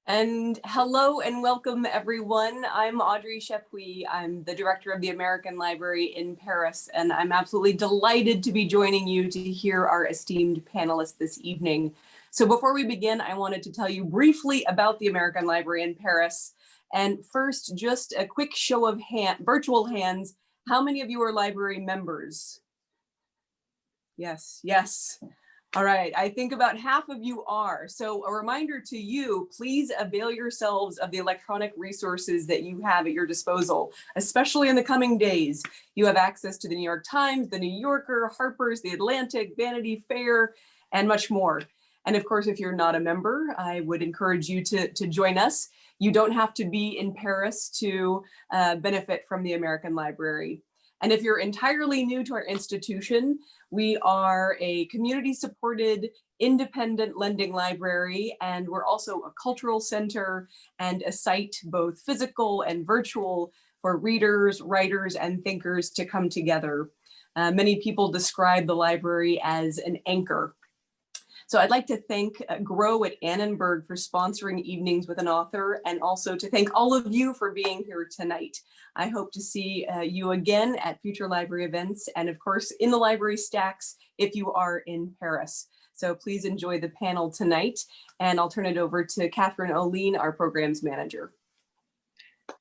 And hello and welcome everyone. I'm Audrey Chapuis. I'm the director of the American Library in Paris, and I'm absolutely delighted to be joining you to hear our esteemed panelists this evening. So before we begin, I wanted to tell you briefly about the American Library in Paris. And first, just a quick show of virtual hands. How many of you are library members? Yes, yes. All right, I think about half of you are. So a reminder to you, please avail yourselves of the electronic resources that you have at your disposal, especially in the coming days. You have access to the New York Times, the New Yorker, Harper's, the Atlantic, Vanity Fair, and much more. And of course, if you're not a member, I would encourage you to join us. You don't have to be in Paris to benefit from the American Library. And if you're entirely new to our institution, we are a community-supported, independent lending library, and we're also a cultural center and a site, both physical and virtual, for readers, writers, and thinkers to come together. Many people describe the library as an anchor. So I'd like to thank Grow at Annenberg for sponsoring Evenings with an Author, and also to thank all of you for being here tonight. I hope to see you again at future library events, and of course in the library stacks if you are in Paris. So please enjoy the panel tonight, and I'll turn it over to Catherine Olien, our programs manager.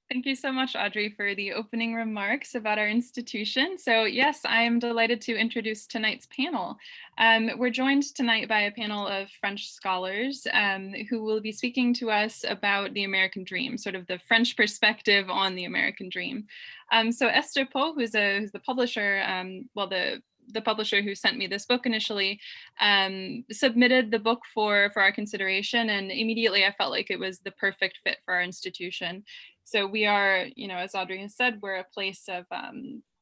Thank you so much, Audrey, for the opening remarks about our institution. So yes, I am delighted to introduce tonight's panel. We're joined tonight by a panel of French scholars who will be speaking to us about the American dream, sort of the French perspective on the American dream. So Esther Poe, who's the publisher, the publisher who sent me this book initially, submitted the book for our consideration, and immediately I felt like it was the perfect fit for our institution. So we are, as Audrey has said, we're a place of,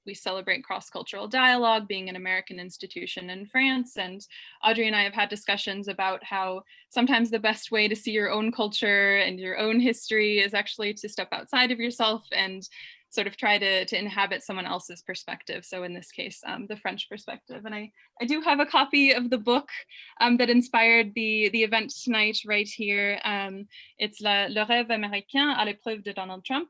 we celebrate cross-cultural dialogue, being an American institution in France. And Audrey and I have had discussions about how sometimes the best way to see your own culture and your own history is actually to step outside of yourself and sort of try to inhabit someone else's perspective. So in this case, the French perspective. And I do have a copy of the book that inspired the event tonight right here. It's Le Rêve américain à l'épreuve de Donald Trump,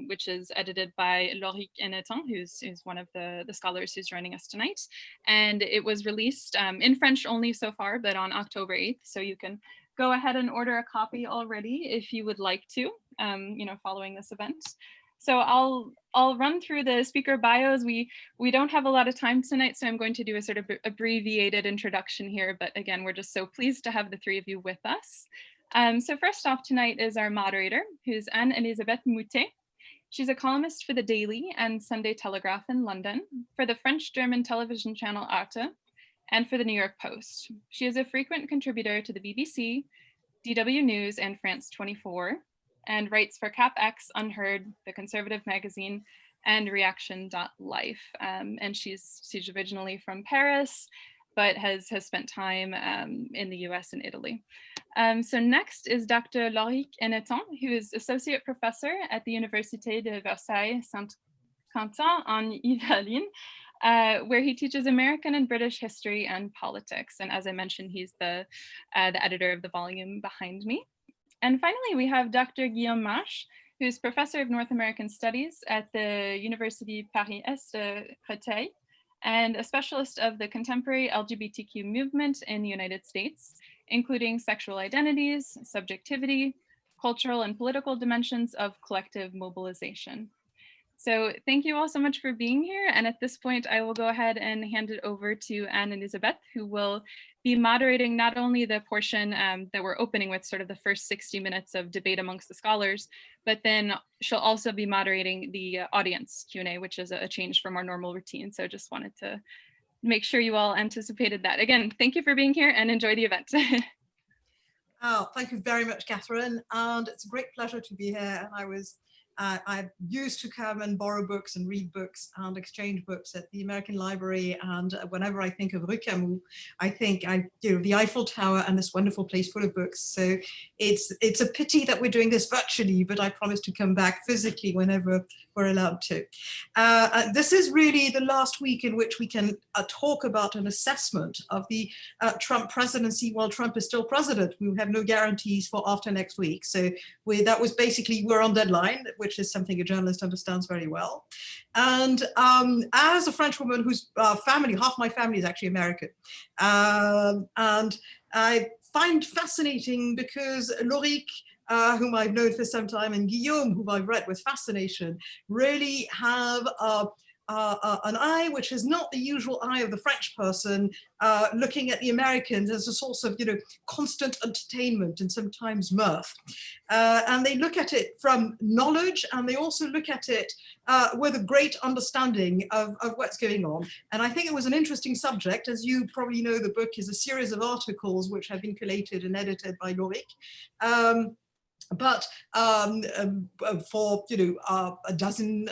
which is edited by Lauric Henneton, who's one of the scholars who's joining us tonight. And it was released in French only so far, but on October 8th. So you can go ahead and order a copy already if you would like to, following this event. So I'll run through the speaker bios. We don't have a lot of time tonight, so I'm going to do a sort of abbreviated introduction here. But again, we're just so pleased to have the three of you with us. So first off tonight is our moderator, who's Anne-Elizabeth Moutet. She's a columnist for The Daily and Sunday Telegraph in London, for the French-German television channel Arte, and for the New York Post. She is a frequent contributor to the BBC, DW News, and France 24. And writes for CapX, Unheard, The Conservative Magazine, and Reaction.life. And she's originally from Paris, but has spent time in the US and Italy. So next is Dr. Lauric Henneton, who is Associate Professor at the Université de Versailles-Saint-Quentin en Yvelines, where he teaches American and British history and politics. And as I mentioned, he's the editor of the volume behind me. And finally, we have Dr. Guillaume Marche, who's Professor of North American Studies at the Université Paris-Est Créteil, and a specialist of the contemporary LGBTQ movement in the United States, including sexual identities, subjectivity, cultural and political dimensions of collective mobilization. So thank you all so much for being here. And at this point, I will go ahead and hand it over to Anne-Elizabeth, who will be moderating not only the portion that we're opening with, sort of the first 60 minutes of debate amongst the scholars, but then she'll also be moderating the audience Q&A, which is a change from our normal routine. So just wanted to make sure you all anticipated that. Again, thank you for being here and enjoy the event. Oh, thank you very much, Catherine. And it's a great pleasure to be here. And I was I used to come and borrow books and read books and exchange books at the American Library. And whenever I think of Rue Camus, I think the Eiffel Tower and this wonderful place full of books. So it's a pity that we're doing this virtually, but I promise to come back physically whenever we're allowed to. This is really the last week in which we can talk about an assessment of the Trump presidency while Trump is still president. We have no guarantees for after next week. So that was basically, we're on deadline, which is something a journalist understands very well. And as a French woman whose family, half my family is actually American, and I find fascinating because Lauric, whom I've known for some time, and Guillaume, whom I've read with fascination, really have an eye which is not the usual eye of the French person, looking at the Americans as a source of, constant entertainment and sometimes mirth. And they look at it from knowledge, and they also look at it with a great understanding of what's going on. And I think it was an interesting subject. As you probably know, the book is a series of articles which have been collated and edited by Lauric. But for a dozen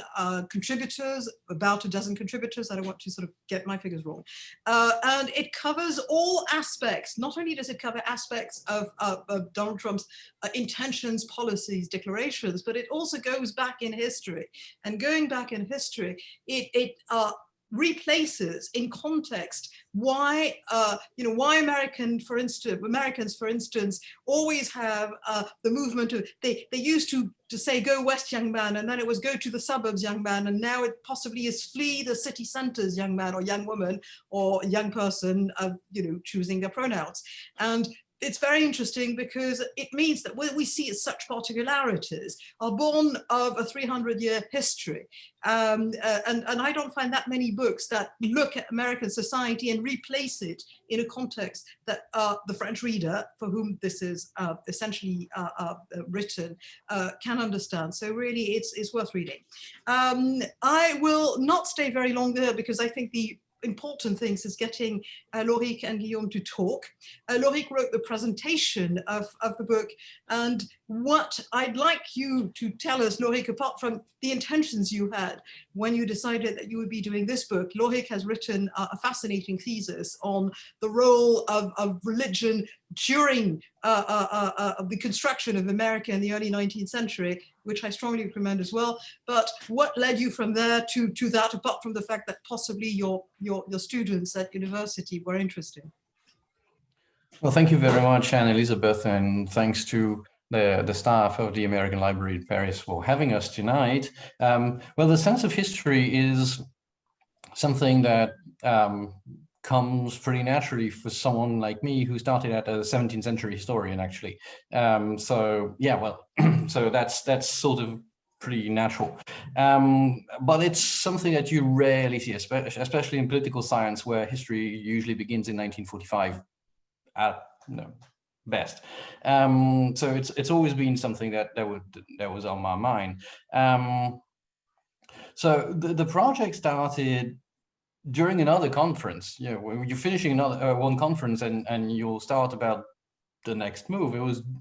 contributors, about a dozen contributors, I don't want to sort of get my figures wrong, and it covers all aspects. Not only does it cover aspects of Donald Trump's intentions, policies, declarations, but it also goes back in history. And going back in history, it replaces in context why Americans, for instance, always have the movement of, they used to say go west, young man, and then it was go to the suburbs, young man, and now it possibly is flee the city centers, young man or young woman or young person, choosing their pronouns. And it's very interesting because it means that what we see as such particularities are born of a 300-year history. And I don't find that many books that look at American society and replace it in a context that the French reader, for whom this is essentially written, can understand. So really, it's worth reading. I will not stay very long there because I think the important things is getting Lauric and Guillaume to talk. Lauric wrote the presentation of the book, and what I'd like you to tell us, Lauric, apart from the intentions you had when you decided that you would be doing this book, Lauric has written a fascinating thesis on the role of religion during the construction of America in the early 19th century, which I strongly recommend as well. But what led you from there to that, apart from the fact that possibly your students at university were interested? Well, thank you very much, Anne-Elizabeth, and thanks to the staff of the American Library in Paris for having us tonight. Well, the sense of history is something that comes pretty naturally for someone like me who started as a 17th century historian, actually. So yeah, well, so that's sort of pretty natural. But it's something that you rarely see, especially in political science, where history usually begins in 1945 at best. So it's always been something that was on my mind. So the project started during another conference. When you're finishing another one conference and you'll start about the next move.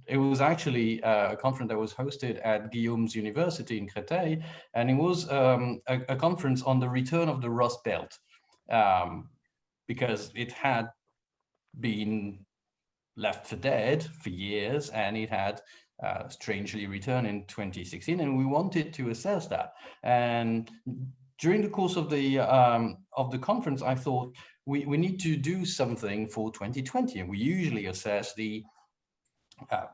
It was actually a conference that was hosted at Guillaume's University in Créteil, and it was a conference on the return of the Rust Belt, because it had been left for dead for years, and it had strangely returned in 2016, and we wanted to assess that. And during the course of the conference, I thought we need to do something for 2020, and we usually assess the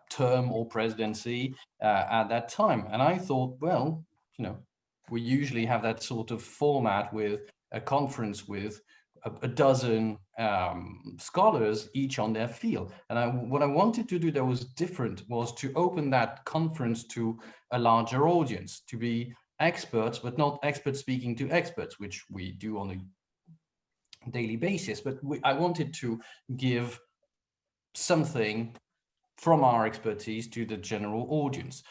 term or presidency at that time. And I thought, well, we usually have that sort of format with a conference with a dozen scholars, each on their field. And what I wanted to do that was different was to open that conference to a larger audience, to be experts, but not experts speaking to experts, which we do on a daily basis. But I wanted to give something from our expertise to the general audience.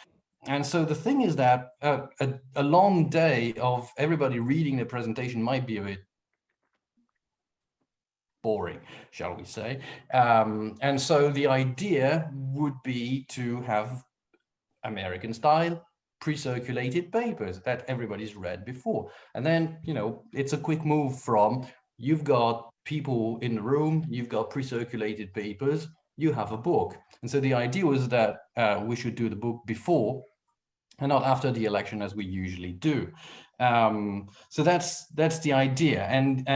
And so the thing is that a long day of everybody reading the presentation might be a bit boring, shall we say. And so the idea would be to have American style pre-circulated papers that everybody's read before. And then, you know, it's a quick move from you've got people in the room, you've got pre-circulated papers, you have a book. And so the idea was that we should do the book before and not after the election as we usually do. So that's the idea. And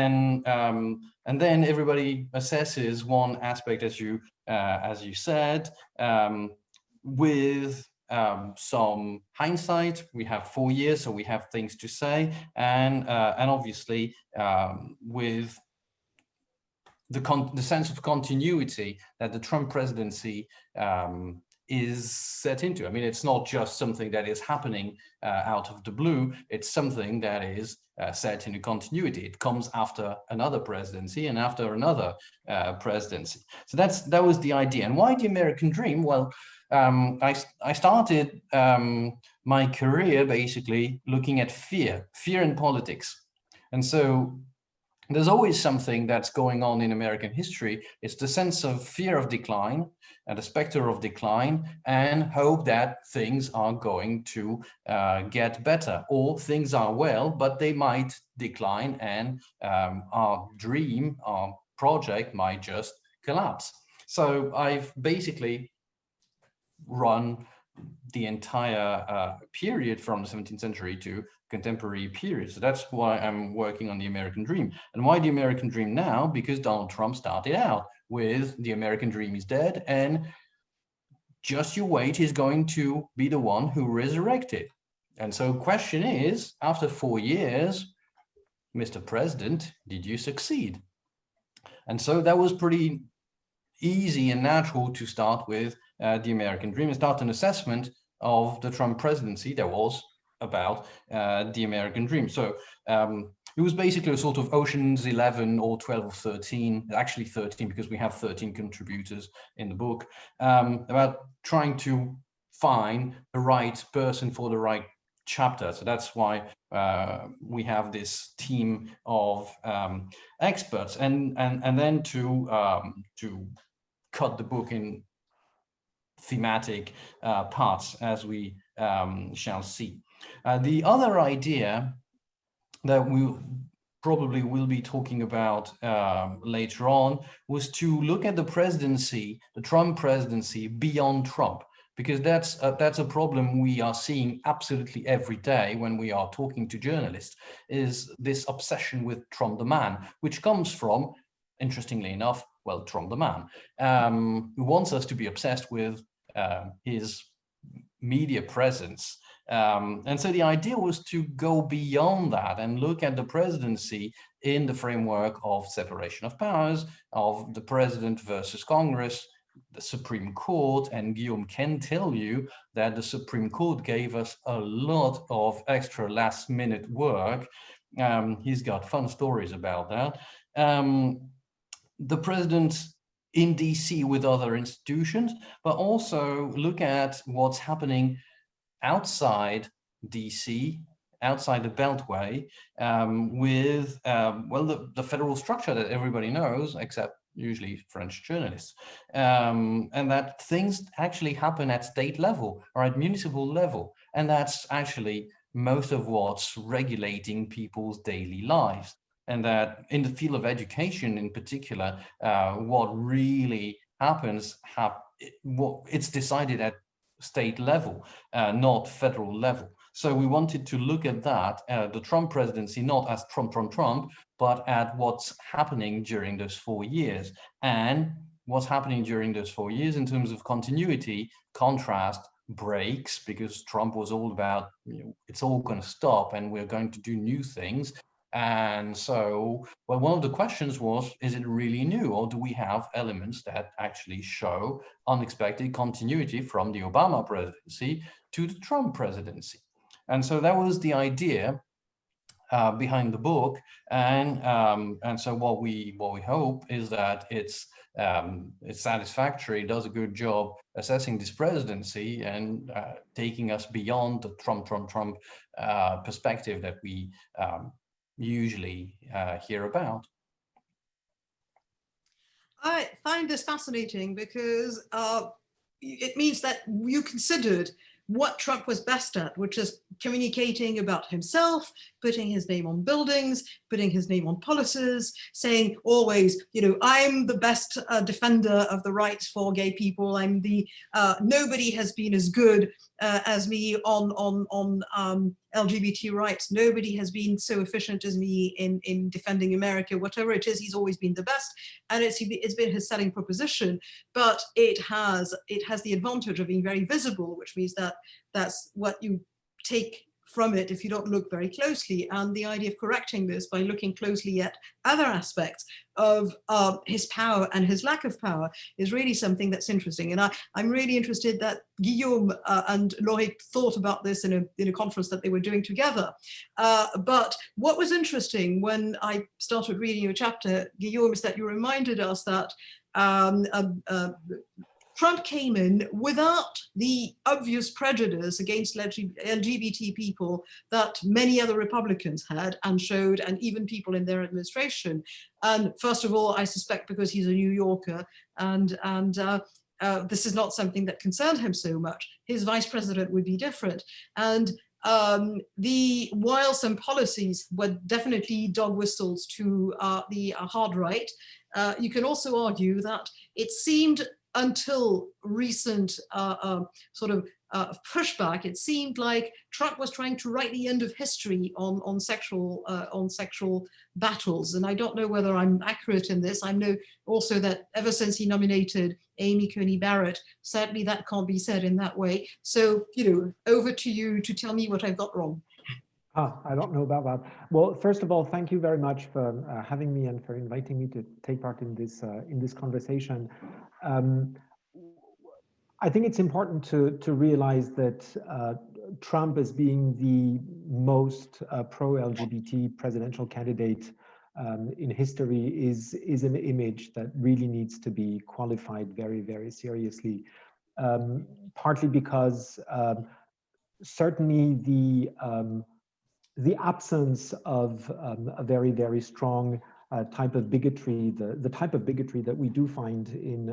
then everybody assesses one aspect, as you said, with some hindsight. We have 4 years, so we have things to say, and obviously with the sense of continuity that the Trump presidency is set into. I mean, it's not just something that is happening out of the blue. It's something that is set into continuity. It comes after another presidency and after another presidency. So that was the idea. And why the American dream? Well, I started my career basically looking at fear in politics. And so there's always something that's going on in American history. It's the sense of fear of decline and the specter of decline, and hope that things are going to get better, or things are well, but they might decline, and our dream, our project might just collapse. So I've basically run the entire period from the 17th century to contemporary period. So that's why I'm working on the American dream. And why the American dream now? Because Donald Trump started out with the American dream is dead, and just you wait, he's going to be the one who resurrected. And so question is, after 4 years, Mr. President, did you succeed? And so that was pretty easy and natural to start with the American dream and start an assessment of the Trump presidency that was about the American dream. So it was basically a sort of Ocean's 11 or 12 or 13, actually 13, because we have 13 contributors in the book, about trying to find the right person for the right chapter. So that's why we have this team of experts, and then to cut the book in thematic parts, as we shall see. The other idea that we probably will be talking about later on was to look at the presidency, the Trump presidency, beyond Trump, because that's a problem we are seeing absolutely every day when we are talking to journalists, is this obsession with Trump the man, which comes from, interestingly enough, well, Trump the man, who wants us to be obsessed with his media presence. And so the idea was to go beyond that and look at the presidency in the framework of separation of powers, of the president versus Congress, the Supreme Court. And Guillaume can tell you that the Supreme Court gave us a lot of extra last minute work. He's got fun stories about that. The president in DC with other institutions, but also look at what's happening outside DC, outside the Beltway, with, well, the federal structure that everybody knows, except usually French journalists, and that things actually happen at state level or at municipal level. And that's actually most of what's regulating people's daily lives. And that in the field of education in particular, what really happens, it's decided at state level, not federal level. So we wanted to look at that, the Trump presidency, not as Trump, but at what's happening during those 4 years, and what's happening during those 4 years in terms of continuity, contrast, breaks, because Trump was all about, you know, it's all going to stop and we're going to do new things. And so, well, one of the questions was, is it really new, or do we have elements that actually show unexpected continuity from the Obama presidency to the Trump presidency? And so that was the idea behind the book. And so what we hope is that it's satisfactory, does a good job assessing this presidency and taking us beyond the Trump perspective that we usually hear about. I find this fascinating because it means that you considered what Trump was best at, which is communicating about himself, putting his name on buildings, putting his name on policies, saying always, you know, I'm the best defender of the rights for gay people. I'm the, nobody has been as good as me on LGBT rights. Nobody has been so efficient as me in defending America. Whatever it is, he's always been the best, and it's been his selling proposition. But it has the advantage of being very visible, which means that that's what you take from it if you don't look very closely. And the idea of correcting this by looking closely at other aspects of his power and his lack of power is really something that's interesting. And I'm really interested that Guillaume and Lauric thought about this in a conference that they were doing together. But what was interesting when I started reading your chapter, Guillaume, is that you reminded us that Trump came in without the obvious prejudice against LGBT people that many other Republicans had and showed, and even people in their administration. And first of all, I suspect because he's a New Yorker, and this is not something that concerned him so much. His vice president would be different. And while some policies were definitely dog whistles to the hard right, you can also argue that it seemed, until recent sort of pushback, it seemed like Trump was trying to write the end of history on sexual battles. And I don't know whether I'm accurate in this. I know also that ever since he nominated Amy Coney Barrett, sadly that can't be said in that way. So, you know, over to you to tell me what I've got wrong. I don't know about that. Well, first of all, thank you very much for having me and for inviting me to take part in this conversation. I think it's important to realize that Trump, as being the most pro-LGBT presidential candidate in history, is an image that really needs to be qualified very, very seriously. Partly because certainly the absence of a very, very strong type of bigotry, the type of bigotry that we do find in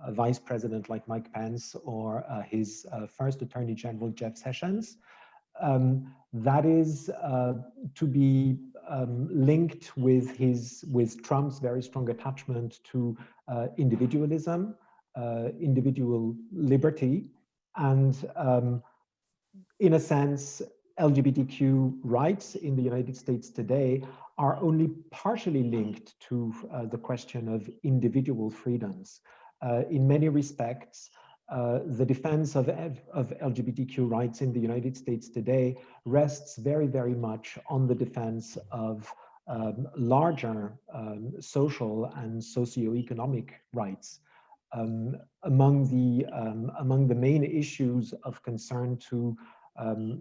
a vice president like Mike Pence or his first Attorney General, Jeff Sessions, that is to be linked with Trump's very strong attachment to individualism, individual liberty, and in a sense, LGBTQ rights in the United States today are only partially linked to the question of individual freedoms. In many respects, the defense of LGBTQ rights in the United States today rests very, very much on the defense of larger social and socioeconomic rights. Among the main issues of concern to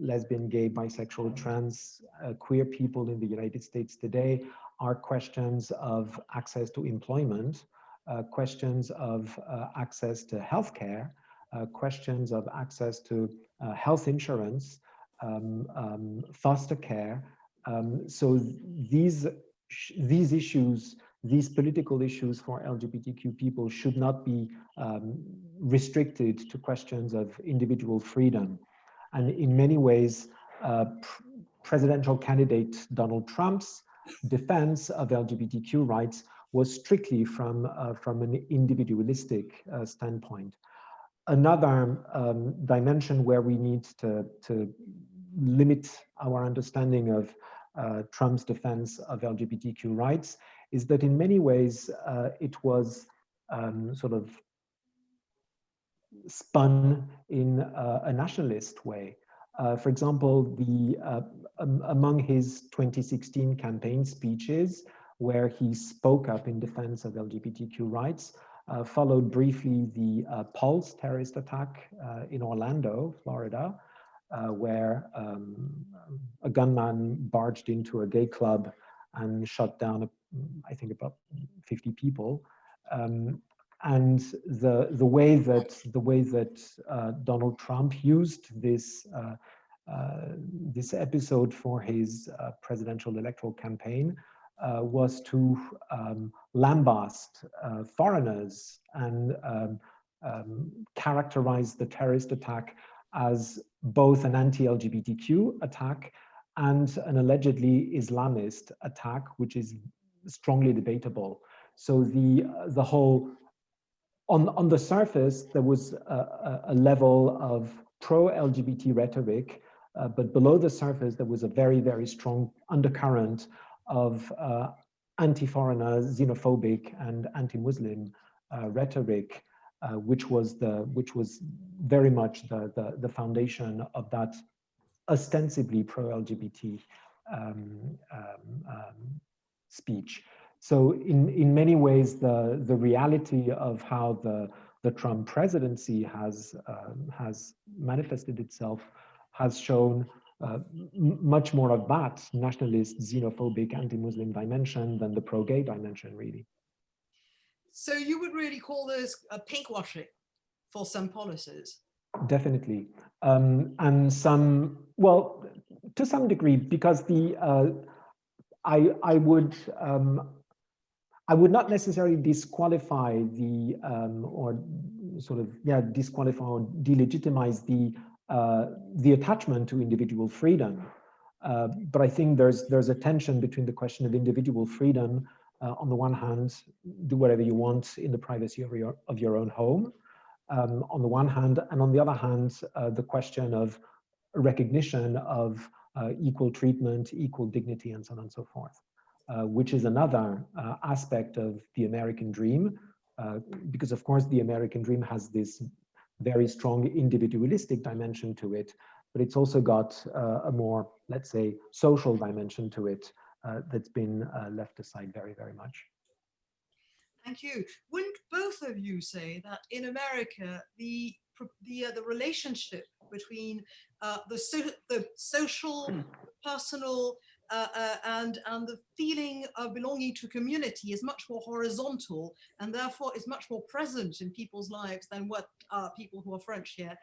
lesbian, gay, bisexual, trans, queer people in the United States today are questions of access to employment, questions of access to healthcare, questions of access to health insurance, foster care. So these issues, these political issues for LGBTQ people should not be restricted to questions of individual freedom. And in many ways, presidential candidate Donald Trump's defense of LGBTQ rights was strictly from an individualistic standpoint. Another dimension where we need to limit our understanding of Trump's defense of LGBTQ rights is that in many ways it was sort of spun in a nationalist way. For example, among his 2016 campaign speeches, where he spoke up in defense of LGBTQ rights, followed briefly the Pulse terrorist attack in Orlando, Florida, where a gunman barged into a gay club and shot down, I think, about 50 people. And the way that Donald Trump used this episode for his presidential electoral campaign was to lambast foreigners and characterized the terrorist attack as both an anti-LGBTQ attack and an allegedly Islamist attack, which is strongly debatable. So the whole, on the surface, there was a level of pro-LGBT rhetoric, but below the surface, there was a very, very strong undercurrent of anti-foreigner, xenophobic, and anti-Muslim rhetoric, which was very much the foundation of that ostensibly pro-LGBT speech. So in many ways, the reality of how the Trump presidency has manifested itself has shown much more of that nationalist, xenophobic, anti-Muslim dimension than the pro-gay dimension, really. So you would really call this a pinkwashing for some policies? Definitely. And some, well, to some degree, because I would not necessarily disqualify or disqualify or delegitimize the attachment to individual freedom. But I think there's a tension between the question of individual freedom, on the one hand, do whatever you want in the privacy of your own home, on the one hand, and on the other hand, the question of recognition of equal treatment, equal dignity, and so on and so forth, which is another aspect of the American dream, because of course the American dream has this very strong individualistic dimension to it, but it's also got a more, let's say, social dimension to it that's been left aside very, very much. Thank you. Wouldn't both of you say that in America, the relationship between the social, personal, and the feeling of belonging to community is much more horizontal and therefore is much more present in people's lives than what people who are French here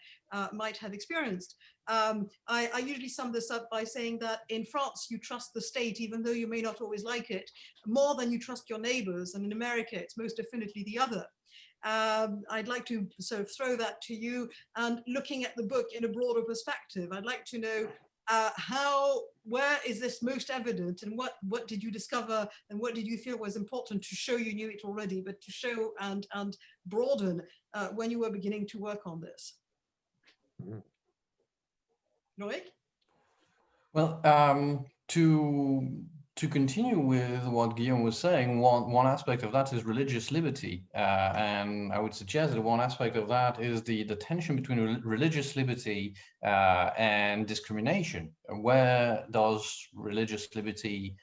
might have experienced? I usually sum this up by saying that in France you trust the state even though you may not always like it more than you trust your neighbors, and in America it's most definitely the other. I'd like to sort of throw that to you, and looking at the book in a broader perspective, I'd like to know where is this most evident, and what did you discover, and what did you feel was important to show you knew it already, but to show and broaden when you were beginning to work on this? Lauric? Well, to continue with what Guillaume was saying, one aspect of that is religious liberty, and I would suggest that one aspect of that is the tension between religious liberty and discrimination. Where does religious liberty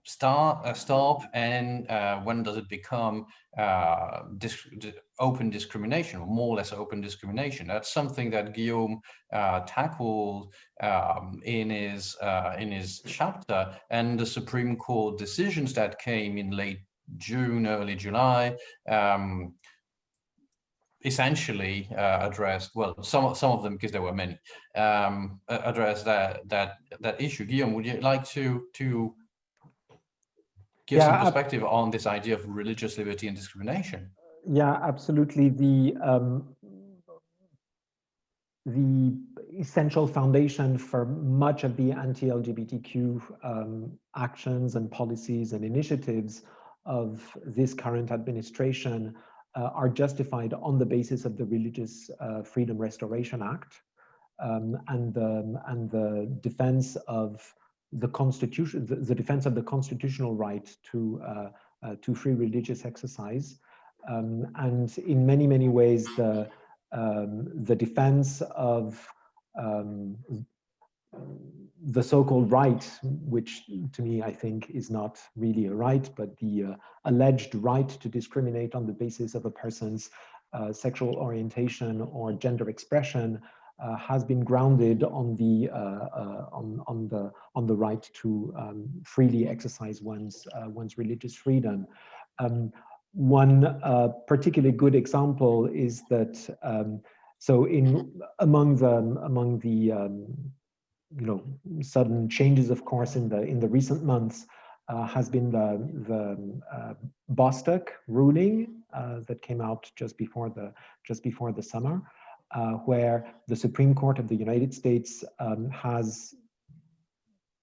stop, and when does it become open discrimination, or more or less open discrimination? That's something that Guillaume tackled in his chapter, and the Supreme Court decisions that came in late June, early July, essentially addressed, well, some of them, because there were many, addressed that issue. Guillaume, would you like to give some perspective on this idea of religious liberty and discrimination? Yeah, absolutely. The essential foundation for much of the anti-LGBTQ actions and policies and initiatives of this current administration are justified on the basis of the Religious Freedom Restoration Act and the defense of the Constitution, the defense of the constitutional right to free religious exercise, and in many, many ways the defense of the so-called right, which to me I think is not really a right, but the alleged right to discriminate on the basis of a person's sexual orientation or gender expression, has been grounded on the right to freely exercise one's religious freedom. One particularly good example is that so among the sudden changes, of course, in the recent months has been the Bostock ruling, that came out just before the summer, where the Supreme Court of the United States has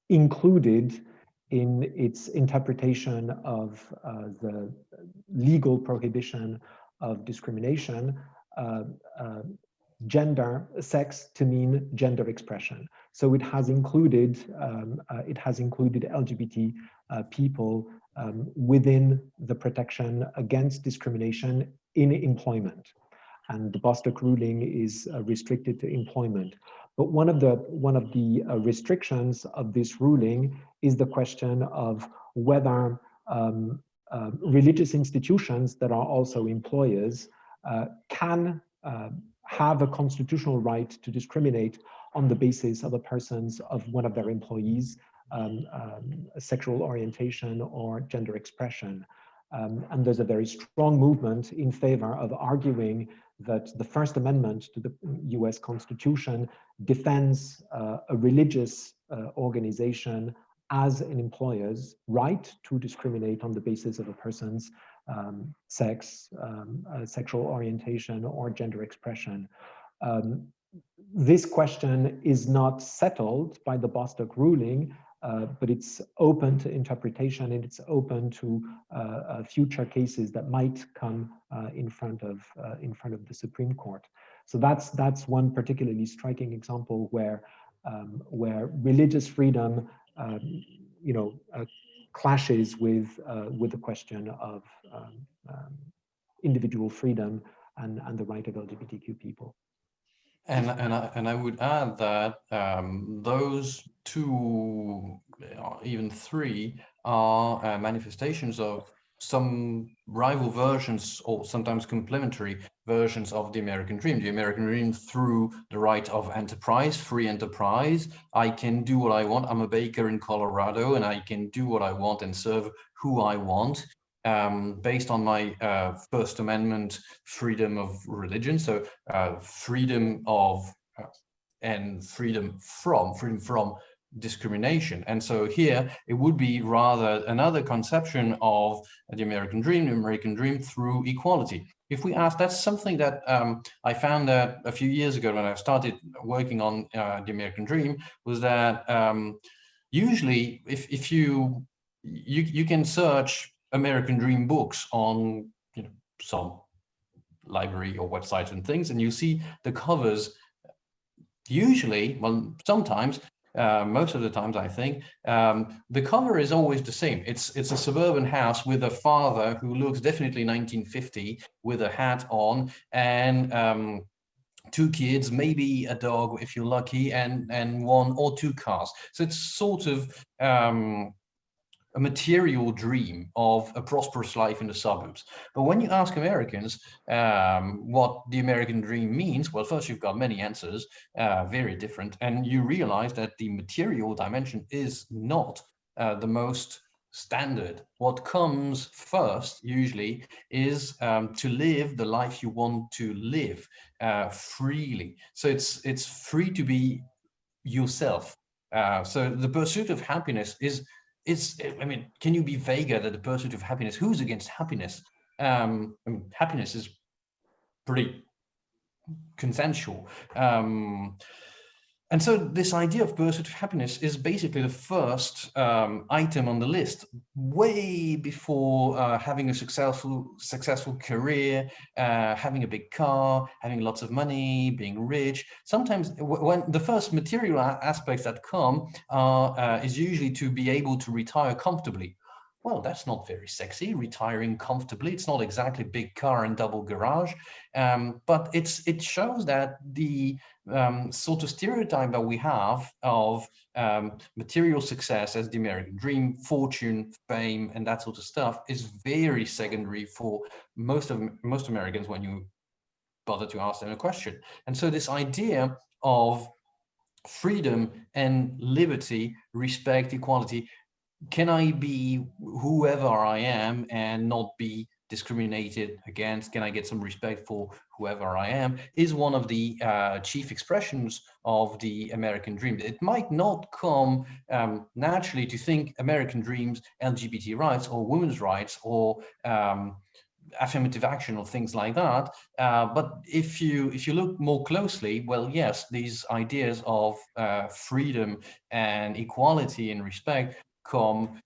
included in its interpretation of the legal prohibition of discrimination sex to mean gender expression. So it has included LGBT people within the protection against discrimination in employment. And the Bostock ruling is restricted to employment. But one of the restrictions of this ruling is the question of whether religious institutions that are also employers can have a constitutional right to discriminate on the basis of one of their employees' sexual orientation or gender expression. And there's a very strong movement in favor of arguing that the First Amendment to the US Constitution defends a religious organization as an employer's right to discriminate on the basis of a person's sex, sexual orientation, or gender expression. This question is not settled by the Bostock ruling, but it's open to interpretation, and it's open to future cases that might come in front of the Supreme Court. So that's one particularly striking example where religious freedom, clashes with the question of individual freedom and the right of LGBTQ people. And I would add that those two, even three, are manifestations of some rival versions or sometimes complementary versions of the American dream. The American dream through the right of enterprise, free enterprise. I can do what I want. I'm a baker in Colorado and I can do what I want and serve who I want. Based on my First Amendment freedom of religion, so freedom of and freedom from discrimination. And so here it would be rather another conception of the American dream through equality. If we ask, that's something that I found that a few years ago when I started working on the American dream, was that usually if you can search American dream books on some library or websites and things, and you see the covers usually, well, sometimes, most of the times I think, the cover is always the same. It's a suburban house with a father who looks definitely 1950 with a hat on, and two kids, maybe a dog if you're lucky, and one or two cars. So it's sort of a material dream of a prosperous life in the suburbs. But when you ask Americans what the American dream means, well, first you've got many answers, very different, and you realize that the material dimension is not the most standard. What comes first usually is to live the life you want to live freely. So it's free to be yourself. So the pursuit of happiness is, I mean, can you be vaguer than the pursuit of happiness? Who's against happiness? I mean, happiness is pretty consensual. And so this idea of pursuit of happiness is basically the first item on the list, way before having a successful career, having a big car, having lots of money, being rich. Sometimes when the first material aspects that come is usually to be able to retire comfortably. Well, that's not very sexy, retiring comfortably. It's not exactly big car and double garage, but it shows that the sort of stereotype that we have of material success as the American dream, fortune, fame, and that sort of stuff is very secondary for most Americans when you bother to ask them a question. And so this idea of freedom and liberty, respect, equality, can I be whoever I am and not be discriminated against? Can I get some respect for whoever I am? Is one of the chief expressions of the American dream. It might not come naturally to think American dreams, LGBT rights or women's rights or affirmative action or things like that. But if you look more closely, well, yes, these ideas of freedom and equality and respect come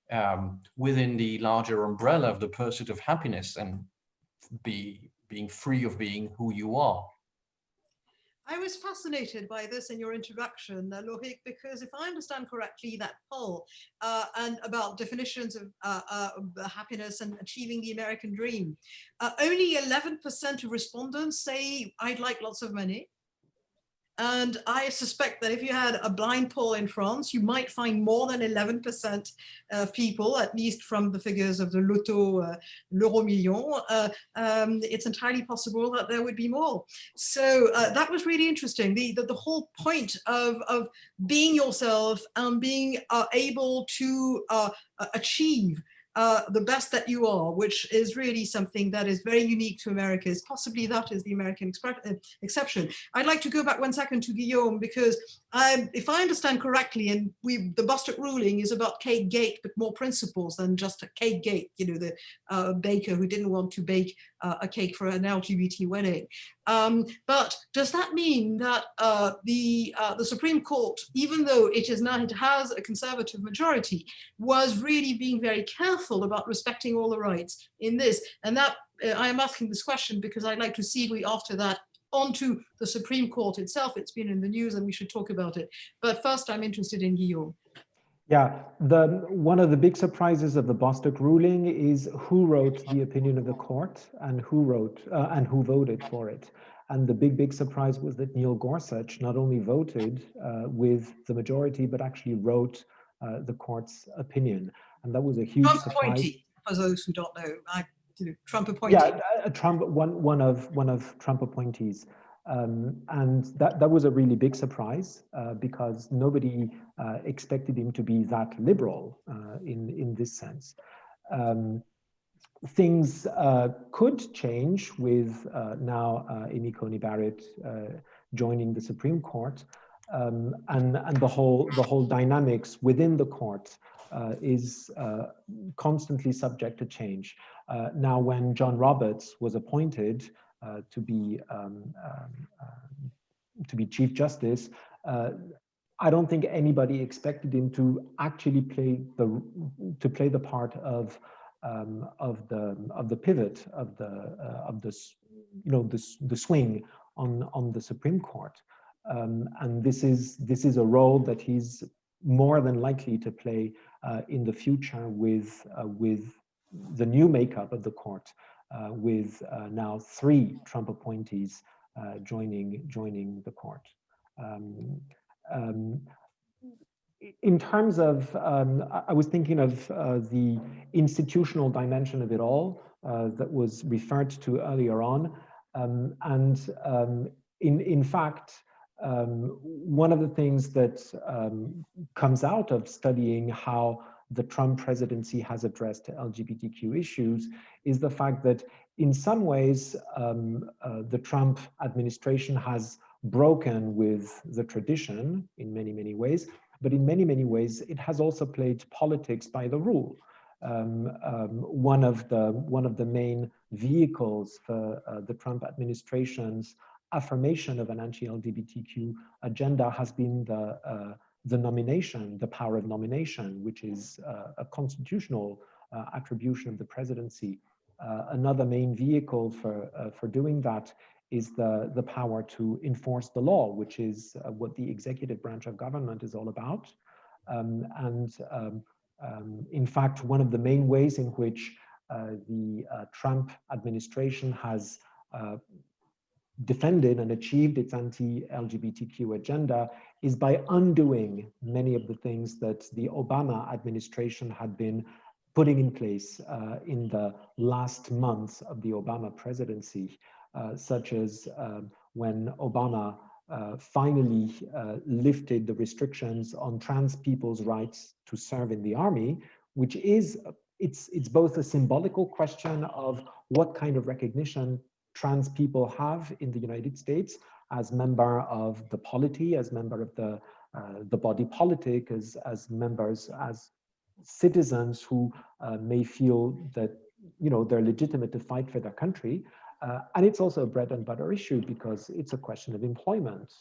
within the larger umbrella of the pursuit of happiness and being free of being who you are. I was fascinated by this in your introduction, Lauric, because if I understand correctly, that poll and about definitions of happiness and achieving the American dream, only 11% of respondents say, I'd like lots of money. And I suspect that if you had a blind poll in France, you might find more than 11% of people, at least from the figures of the Loto, l'Euro Million. It's entirely possible that there would be more. So that was really interesting. The whole point of being yourself and being able to achieve the best that you are, which is really something that is very unique to Americas. Possibly that is the American exception. I'd like to go back 1 second to Guillaume, because if I understand correctly, and the Bostock ruling is about Kate Gate, but more principles than just a Kate Gate, you know, the baker who didn't want to bake a cake for an LGBT wedding. But does that mean that the Supreme Court, even though it has a conservative majority, was really being very careful about respecting all the rights in this? And that I am asking this question because I'd like to segue after that onto the Supreme Court itself. It's been in the news and we should talk about it. But first, I'm interested in Guillaume. Yeah, one of the big surprises of the Bostock ruling is who wrote the opinion of the court and who voted for it. And the big surprise was that Neil Gorsuch not only voted with the majority, but actually wrote the court's opinion. And that was a huge surprise. Appointee, for those who don't know, Trump appointee. Yeah, Trump, one of Trump appointees. And that was a really big surprise because nobody expected him to be that liberal in this sense. Things could change with now Amy Coney Barrett joining the Supreme Court, and the whole dynamics within the court is constantly subject to change. Now, when John Roberts was appointed to be Chief Justice, I don't think anybody expected him to actually play the part of the pivot of the swing on the Supreme Court, and this is a role that he's more than likely to play in the future with the new makeup of the court, with now 3 Trump appointees joining the court. In terms of, I was thinking of the institutional dimension of it all that was referred to earlier on, and in fact, one of the things that comes out of studying how the Trump presidency has addressed LGBTQ issues is the fact that in some ways the Trump administration has broken with the tradition in many ways, but in many ways it has also played politics by the rule. One of the main vehicles for the Trump administration's affirmation of an anti-LGBTQ agenda has been the nomination, the power of nomination, which is a constitutional attribution of the presidency. Another main vehicle for doing that is the power to enforce the law, which is what the executive branch of government is all about. In fact, one of the main ways in which the Trump administration has defended and achieved its anti-LGBTQ agenda is by undoing many of the things that the Obama administration had been putting in place in the last months of the Obama presidency, such as when Obama finally lifted the restrictions on trans people's rights to serve in the army, which is, it's both a symbolical question of what kind of recognition trans people have in the United States as member of the polity, as member of the body politic, as members, as citizens who may feel that they're legitimate to fight for their country. And it's also a bread and butter issue because it's a question of employment.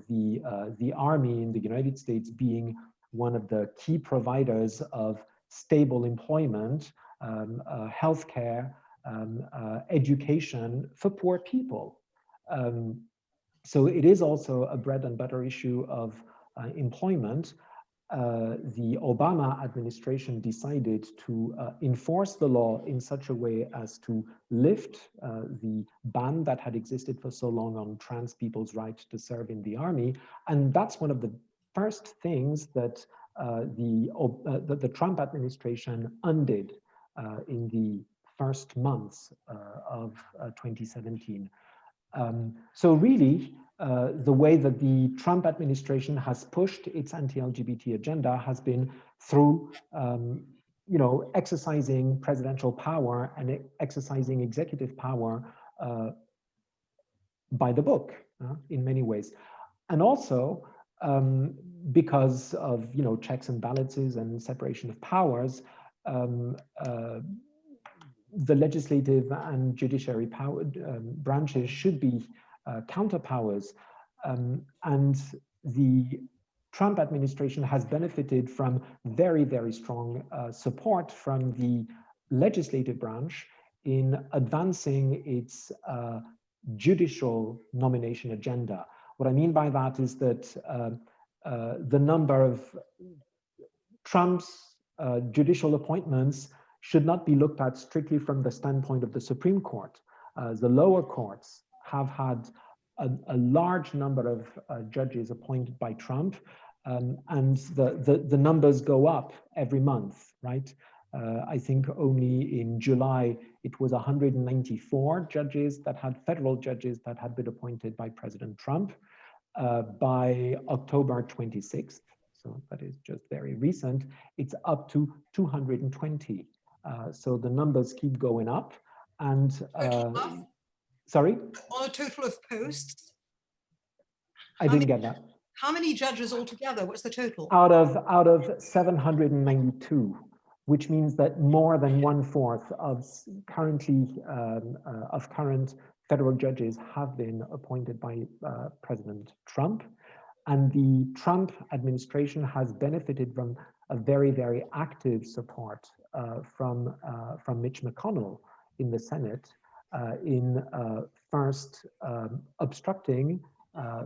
The army in the United States being one of the key providers of stable employment, healthcare, education for poor people. So it is also a bread and butter issue of employment. The Obama administration decided to enforce the law in such a way as to lift the ban that had existed for so long on trans people's right to serve in the army. And that's one of the first things that the Trump administration undid in the first months of 2017. So really, the way that the Trump administration has pushed its anti-LGBT agenda has been through, exercising presidential power and exercising executive power by the book in many ways, and also because of checks and balances and separation of powers. The legislative and judiciary power branches should be counterpowers, and the Trump administration has benefited from very, very strong support from the legislative branch in advancing its judicial nomination agenda. What I mean by that is that the number of Trump's judicial appointments should not be looked at strictly from the standpoint of the Supreme Court. The lower courts have had a large number of judges appointed by Trump, and the numbers go up every month, right? I think only in July, it was 194 judges that had, federal judges that had been appointed by President Trump. By October 26th, so that is just very recent, it's up to 220. So the numbers keep going up, and sorry? On a total of posts? I didn't get that. How many judges altogether? What's the total? Out of 792, which means that more than 1/4 of current federal judges have been appointed by President Trump. And the Trump administration has benefited from a very, very active support from Mitch McConnell in the Senate in first obstructing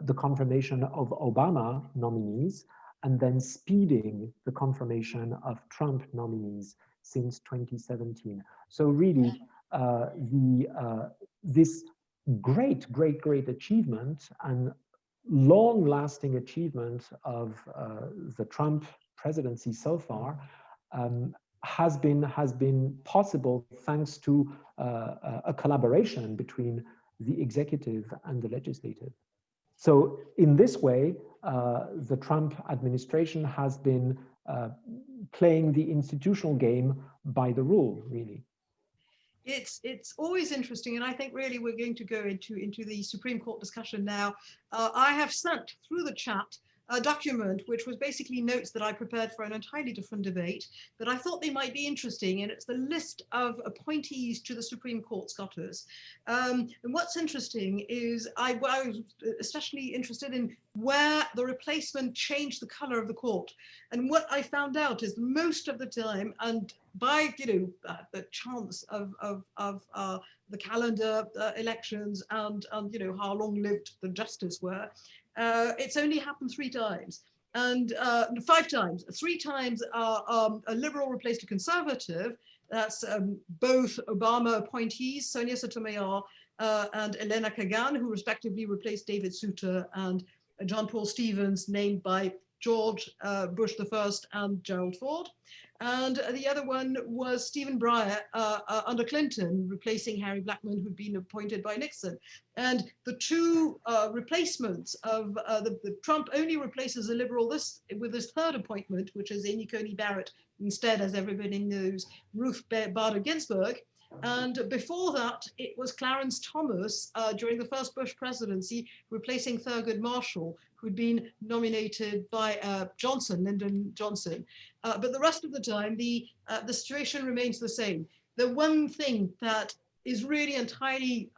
the confirmation of Obama nominees and then speeding the confirmation of Trump nominees since 2017. So really, this great achievement and long-lasting achievement of the Trump presidency so far has been possible thanks to a collaboration between the executive and the legislative. So in this way, the Trump administration has been playing the institutional game by the rule, really. It's always interesting, and I think really we're going to go into the Supreme Court discussion now. I have sent through the chat a document which was basically notes that I prepared for an entirely different debate, but I thought they might be interesting, and it's the list of appointees to the Supreme Court Scoters. And what's interesting is I was especially interested in where the replacement changed the color of the court. And what I found out is most of the time, and by the chance of the calendar elections and how long-lived the justices were, it's only happened 3 times, and 5 times. 3 times a liberal replaced a conservative. That's both Obama appointees, Sonia Sotomayor and Elena Kagan, who respectively replaced David Souter and John Paul Stevens, named by George Bush I and Gerald Ford. And the other one was Stephen Breyer under Clinton, replacing Harry Blackmun, who'd been appointed by Nixon. And the 2 replacements of the Trump only replaces a liberal with his 3rd appointment, which is Amy Coney Barrett, instead, as everybody knows, Ruth Bader Ginsburg. And before that, it was Clarence Thomas during the first Bush presidency, replacing Thurgood Marshall, who'd been nominated by Lyndon Johnson. But the rest of the time, the situation remains the same. the one thing that is really entirely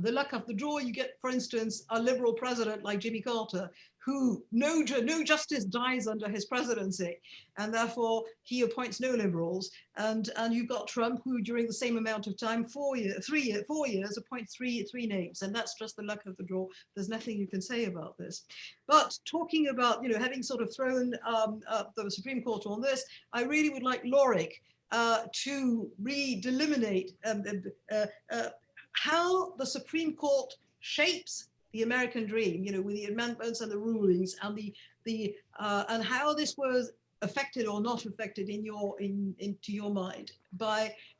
the luck of the draw, you get, for instance, a liberal president like Jimmy Carter, who no justice dies under his presidency, and therefore he appoints no liberals. And you've got Trump, who during the same amount of time, 4 years, appoints three names, and that's just the luck of the draw. There's nothing you can say about this. But talking about, having sort of thrown the Supreme Court on this, I really would like Lauric to redelimit how the Supreme Court shapes the American dream, with the amendments and the rulings, and and how this was affected or not affected into your mind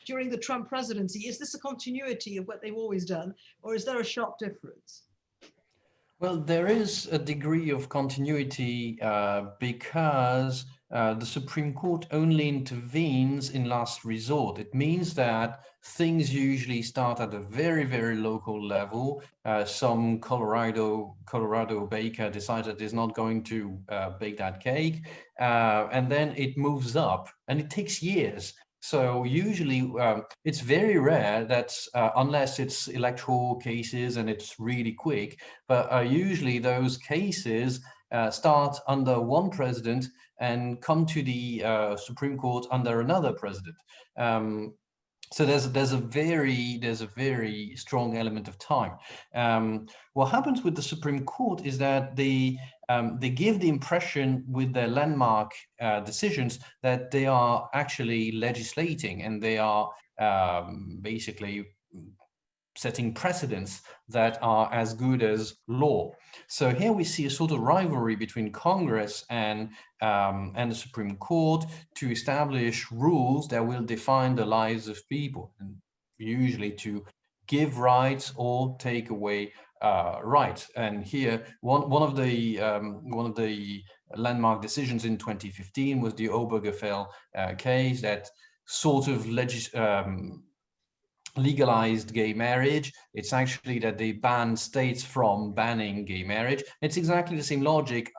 during the Trump presidency. Is this a continuity of what they've always done, or is there a sharp difference? Well, there is a degree of continuity because the Supreme Court only intervenes in last resort. It means that things usually start at a very, very local level. Some Colorado baker decided is not going to bake that cake, and then it moves up, and it takes years. So usually it's very rare that unless it's electoral cases and it's really quick, but usually those cases start under one president and come to the Supreme Court under another president. So there's a very strong element of time. What happens with the Supreme Court is that they give the impression with their landmark decisions that they are actually legislating, and they are basically setting precedents that are as good as law. So here we see a sort of rivalry between Congress and the Supreme Court to establish rules that will define the lives of people, and usually to give rights or take away rights. And here, one of the landmark decisions in 2015 was the Obergefell case that sort of legalized gay marriage. It's actually that they banned states from banning gay marriage. It's exactly the same logic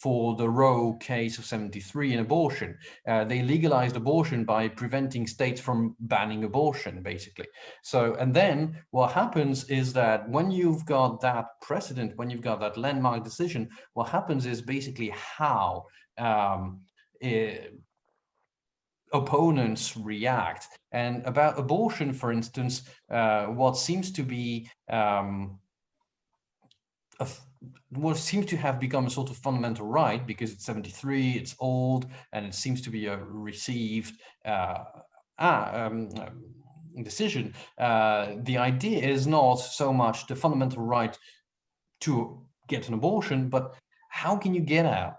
for the Roe case of '73 in abortion. They legalized abortion by preventing states from banning abortion, basically. So, and then what happens is that when you've got that precedent, when you've got that landmark decision, what happens is basically how opponents react. And about abortion, for instance, what seems to be what seems to have become a sort of fundamental right, because it's 73, it's old, and it seems to be a received decision. The idea is not so much the fundamental right to get an abortion, but how can you get out?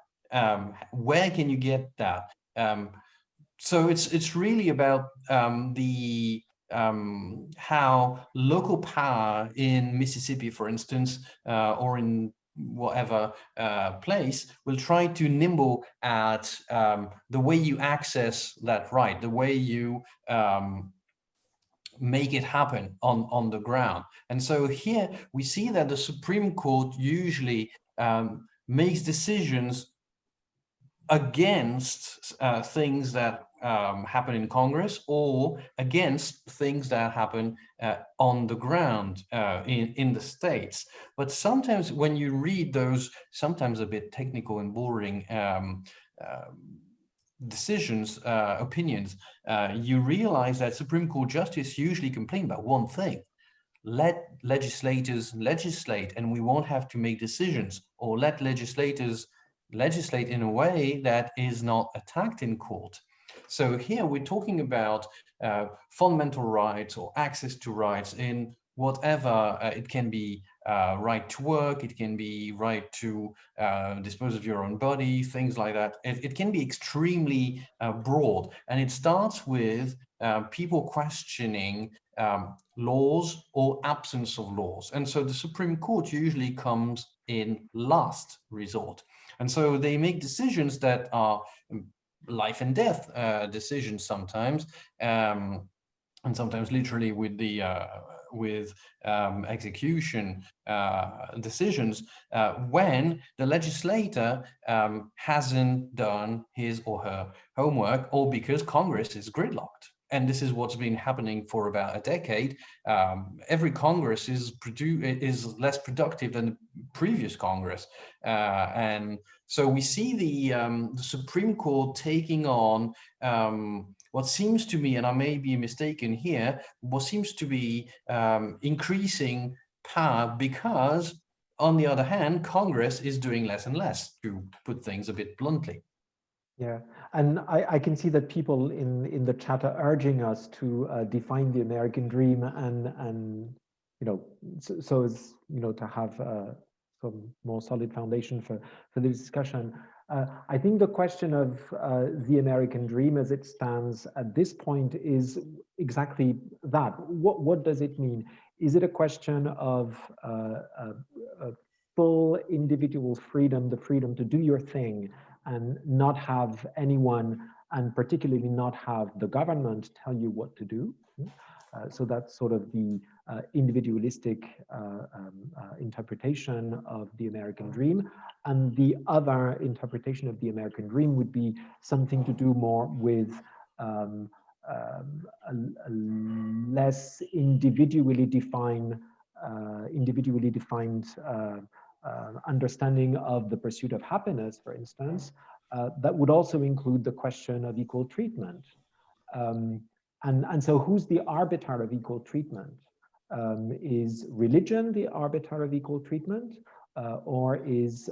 Where can you get that? So it's really about how local power in Mississippi, for instance, or in whatever place, will try to nibble at the way you access that right, the way you make it happen on the ground. And so here we see that the Supreme Court usually makes decisions against things that happen in Congress, or against things that happen on the ground in the states. But sometimes when you read those sometimes a bit technical and boring decisions, opinions, you realize that Supreme Court justice usually complain about one thing: let legislators legislate and we won't have to make decisions, or let legislators legislate in a way that is not attacked in court. So here we're talking about fundamental rights or access to rights in whatever. It can be right to work, it can be right to dispose of your own body, things like that. It can be extremely broad, and it starts with people questioning laws or absence of laws. And so the Supreme Court usually comes in last resort. And so they make decisions that are life and death decisions sometimes, and sometimes literally with the execution decisions, when the legislator hasn't done his or her homework, or because Congress is gridlocked. and this is what's been happening for about a decade. Every Congress is less productive than the previous Congress, and so we see the Supreme Court taking on what seems to me, and I may be mistaken here, what seems to be increasing power, because on the other hand, Congress is doing less and less, to put things a bit bluntly. Yeah, and I can see that people in the chat are urging us to define the American dream, and you know, so as you know, to have some more solid foundation for the discussion. I think the question of the American dream as it stands at this point is exactly that. What does it mean? Is it a question of full individual freedom, the freedom to do your thing, and not have anyone, and particularly not have the government tell you what to do? So that's sort of the individualistic interpretation of the American dream. And the other interpretation of the American dream would be something to do more with a less individually defined understanding of the pursuit of happiness, for instance, that would also include the question of equal treatment. And so who's the arbiter of equal treatment? Is religion the arbiter of equal treatment? Or is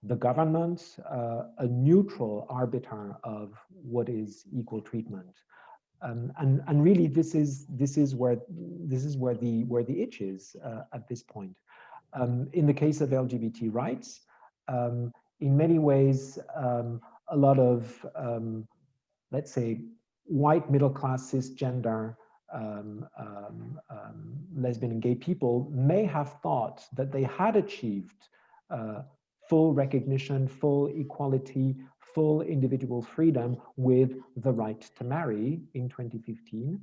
the government a neutral arbiter of what is equal treatment? And really, this is where the itch is at this point. In the case of LGBT rights, in many ways, a lot of, let's say, white middle-class cisgender lesbian and gay people may have thought that they had achieved full recognition, full equality, full individual freedom with the right to marry in 2015.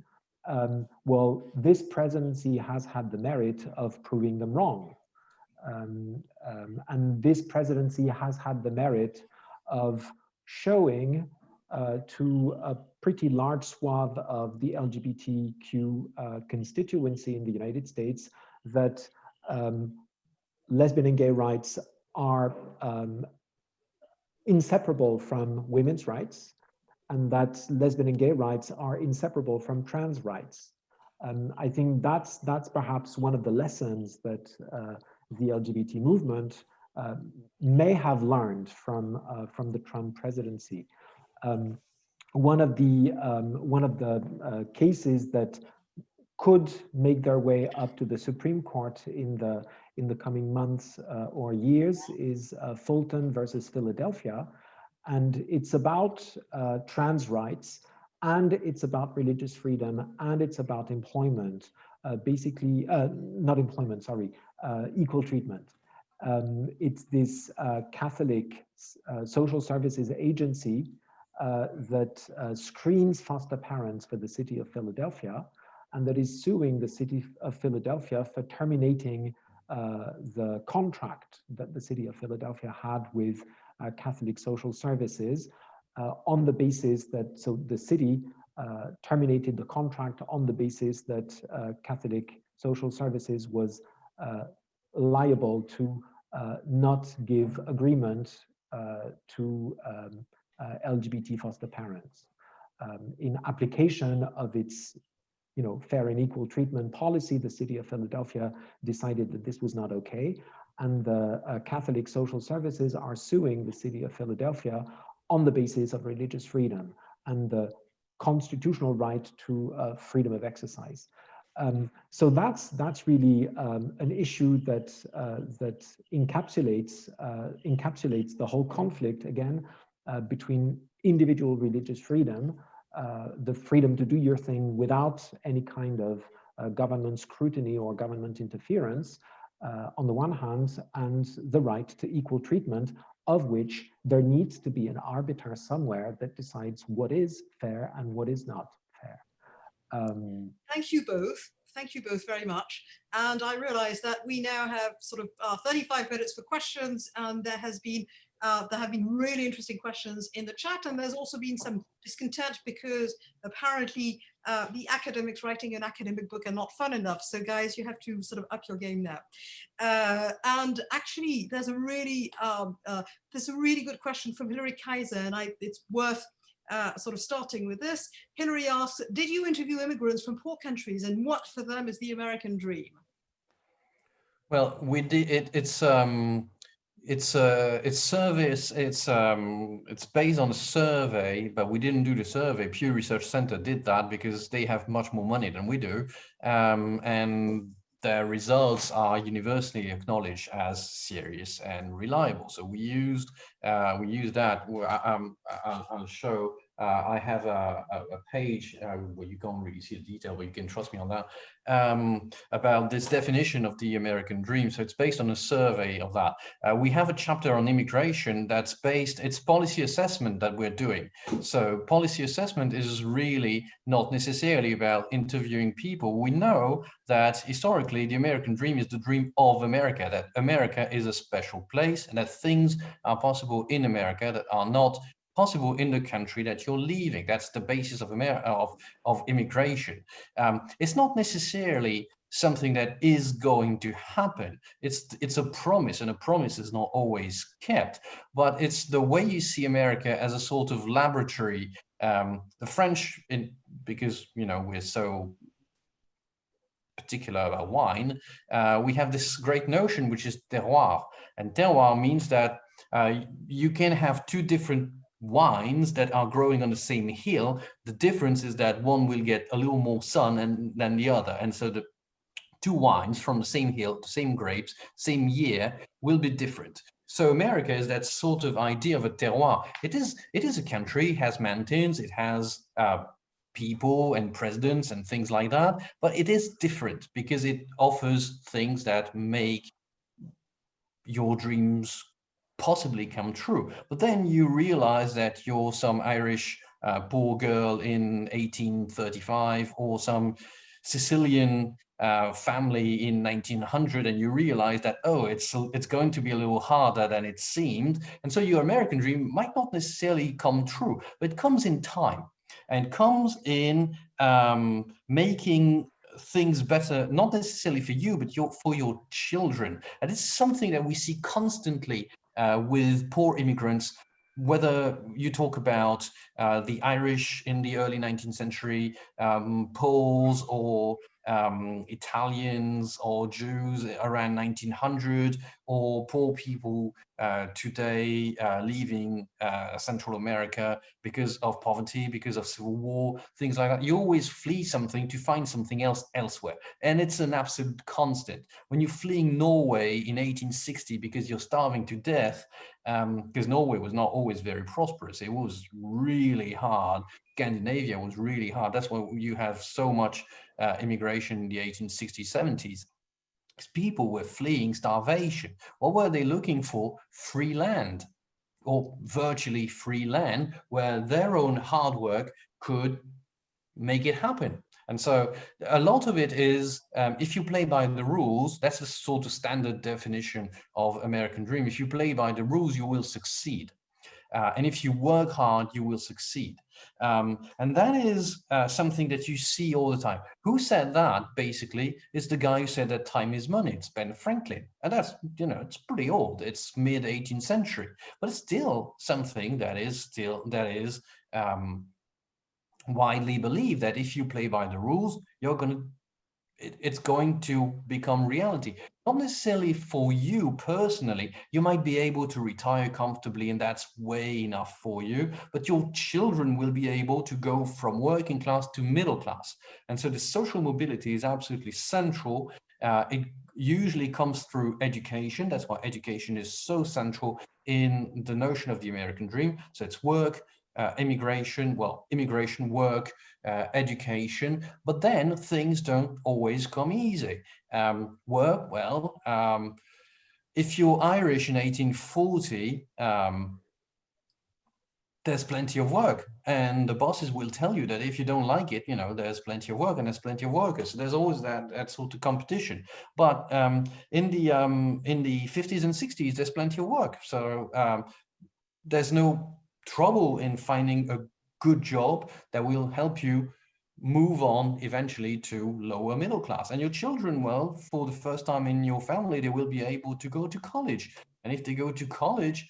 Well, this presidency has had the merit of proving them wrong. And this presidency has had the merit of showing to a pretty large swath of the LGBTQ constituency in the United States that lesbian and gay rights are inseparable from women's rights, and that lesbian and gay rights are inseparable from trans rights. I think that's perhaps one of the lessons that the LGBT movement may have learned from the Trump presidency. One of the cases that could make their way up to the Supreme Court in the coming months or years is Fulton versus Philadelphia, and it's about trans rights, and it's about religious freedom, and it's about employment, basically not employment, sorry, equal treatment. It's this Catholic social services agency that screens foster parents for the city of Philadelphia, and that is suing the city of Philadelphia for terminating the contract that the city of Philadelphia had with Catholic social services on the basis that, so the city terminated the contract on the basis that Catholic social services was liable to not give agreement to LGBT foster parents. In application of its fair and equal treatment policy, the city of Philadelphia decided that this was not okay, and the Catholic social services are suing the city of Philadelphia on the basis of religious freedom and the constitutional right to freedom of exercise. So that's really an issue that encapsulates the whole conflict again between individual religious freedom, the freedom to do your thing without any kind of government scrutiny or government interference on the one hand, and the right to equal treatment, of which there needs to be an arbiter somewhere that decides what is fair and what is not fair. Thank you both. thank you both very much. And I realize that we now have sort of 35 minutes for questions, and there have been really interesting questions in the chat, and there's also been some discontent because apparently the academics writing an academic book are not fun enough. So guys, you have to sort of up your game now. And actually, there's a really good question from Hilary Kaiser, and it's worth sort of starting with this. Hilary asks, did you interview immigrants from poor countries, and what for them is the American dream? Well, we did. It's service. It's based on a survey, but we didn't do the survey. Pew Research Center did that because they have much more money than we do, and their results are universally acknowledged as serious and reliable. So we used that. I'll show. I have a page where you can't really see the detail, but you can trust me on that, about this definition of the American dream. So it's based on a survey of that. We have a chapter on immigration that's based, it's policy assessment that we're doing. So policy assessment is really not necessarily about interviewing people. We know that historically the American dream is the dream of America, that America is a special place and that things are possible in America that are not possible in the country that you're leaving. That's the basis of immigration. It's not necessarily something that is going to happen. It's a promise, and a promise is not always kept, but it's the way you see America as a sort of laboratory. The French, because we're so particular about wine, we have this great notion which is terroir, and terroir means that you can have two different wines that are growing on the same hill. The difference is that one will get a little more sun than the other, and so the two wines from the same hill, the same grapes, same year, will be different. So America is that sort of idea of a terroir. It is a country, it has mountains, it has people and presidents and things like that, but it is different because it offers things that make your dreams possibly come true. But then you realize that you're some Irish poor girl in 1835 or some Sicilian family in 1900, and you realize that, oh, it's going to be a little harder than it seemed. And so your American dream might not necessarily come true, but it comes in time and comes in making things better, not necessarily for you, but for your children. And it's something that we see constantly with poor immigrants, whether you talk about the Irish in the early 19th century, Poles or Italians or Jews around 1900, or poor people today leaving Central America because of poverty, because of civil war, things like that. You always flee something to find something else elsewhere. And it's an absolute constant. When you're fleeing Norway in 1860 because you're starving to death, because Norway was not always very prosperous, it was really hard. Scandinavia was really hard. That's why you have so much immigration in the 1860s, 70s. Because people were fleeing starvation. What were they looking for? Free land, or virtually free land, where their own hard work could make it happen. And so a lot of it is, if you play by the rules, that's a sort of standard definition of American dream. If you play by the rules, you will succeed. And if you work hard, you will succeed. And that is something that you see all the time. Who said that, basically, is the guy who said that time is money. It's Ben Franklin. And that's, it's pretty old. It's mid-18th century. But it's still something that is widely believed, that if you play by the rules, it's going to become reality. Not necessarily for you personally. You might be able to retire comfortably, and that's way enough for you, but your children will be able to go from working class to middle class. And so the social mobility is absolutely central. It usually comes through education. That's why education is so central in the notion of the American dream. So it's work, immigration, work, education, but then things don't always come easy. Work, if you're Irish in 1840, there's plenty of work, and the bosses will tell you that if you don't like it, there's plenty of work and there's plenty of workers. So there's always that sort of competition. But in the 50s and 60s, there's plenty of work. So there's no trouble in finding a good job that will help you move on eventually to lower middle class. And your children, well, for the first time in your family, they will be able to go to college. And if they go to college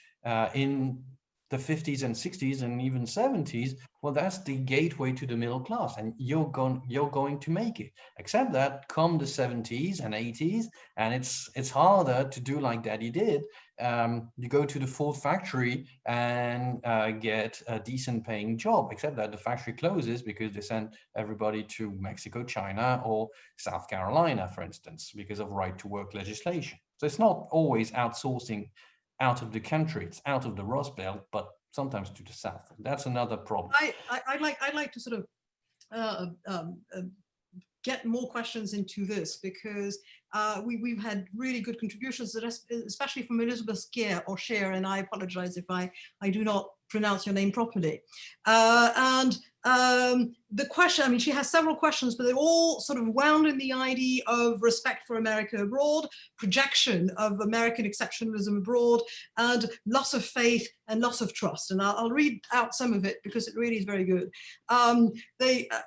in the 50s and 60s and even 70s, well, that's the gateway to the middle class, and you're going to make it. Except that come the 70s and 80s, and it's harder to do like Daddy did. You go to the Ford factory and get a decent paying job, except that the factory closes because they send everybody to Mexico, China, or South Carolina, for instance, because of right to work legislation. So it's not always outsourcing out of the country, it's out of the Rust Belt, but sometimes to the south. That's another problem. I'd like to sort of get more questions into this, because we've had really good contributions, especially from Elizabeth Cher, and I apologize if I do not pronounce your name properly. The question, I mean, she has several questions, but they're all sort of wound in the idea of respect for America abroad, projection of American exceptionalism abroad, and loss of faith and loss of trust. And I'll read out some of it because it really is very good.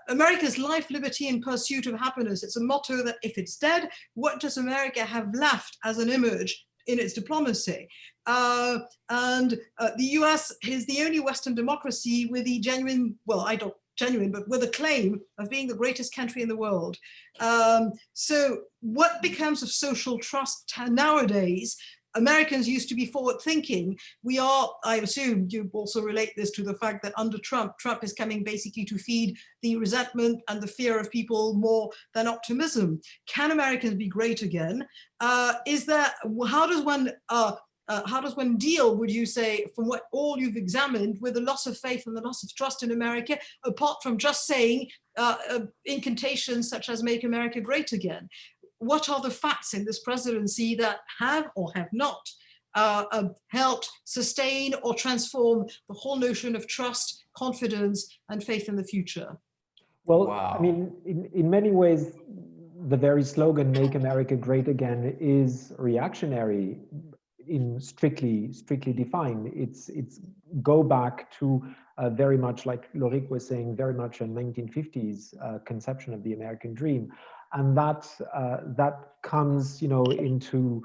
America's life, liberty, and pursuit of happiness. It's a motto that if it's dead, what does America have left as an image in its diplomacy? The US is the only Western democracy with the with a claim of being the greatest country in the world. So what becomes of social trust nowadays? Americans used to be forward thinking. We are, I assume you also relate this to the fact that under Trump is coming basically to feed the resentment and the fear of people more than optimism. Can Americans be great again? How does one deal, would you say, from what all you've examined, with the loss of faith and the loss of trust in America, apart from just saying incantations such as "Make America Great Again"? What are the facts in this presidency that have or have not helped sustain or transform the whole notion of trust, confidence, and faith in the future? Well, wow. I mean, in many ways, the very slogan "Make America Great Again" is reactionary in strictly defined. It's go back to very much, like Lauric was saying, very much a 1950s conception of the American dream. And that comes, into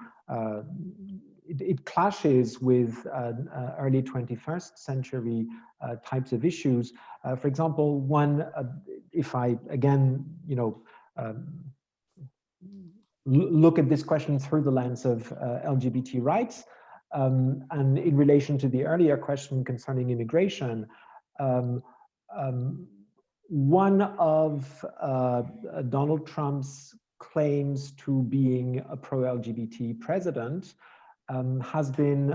it clashes with early 21st century types of issues. For example, one, if I again, look at this question through the lens of LGBT rights, and in relation to the earlier question concerning immigration, one of Donald Trump's claims to being a pro-LGBT president has been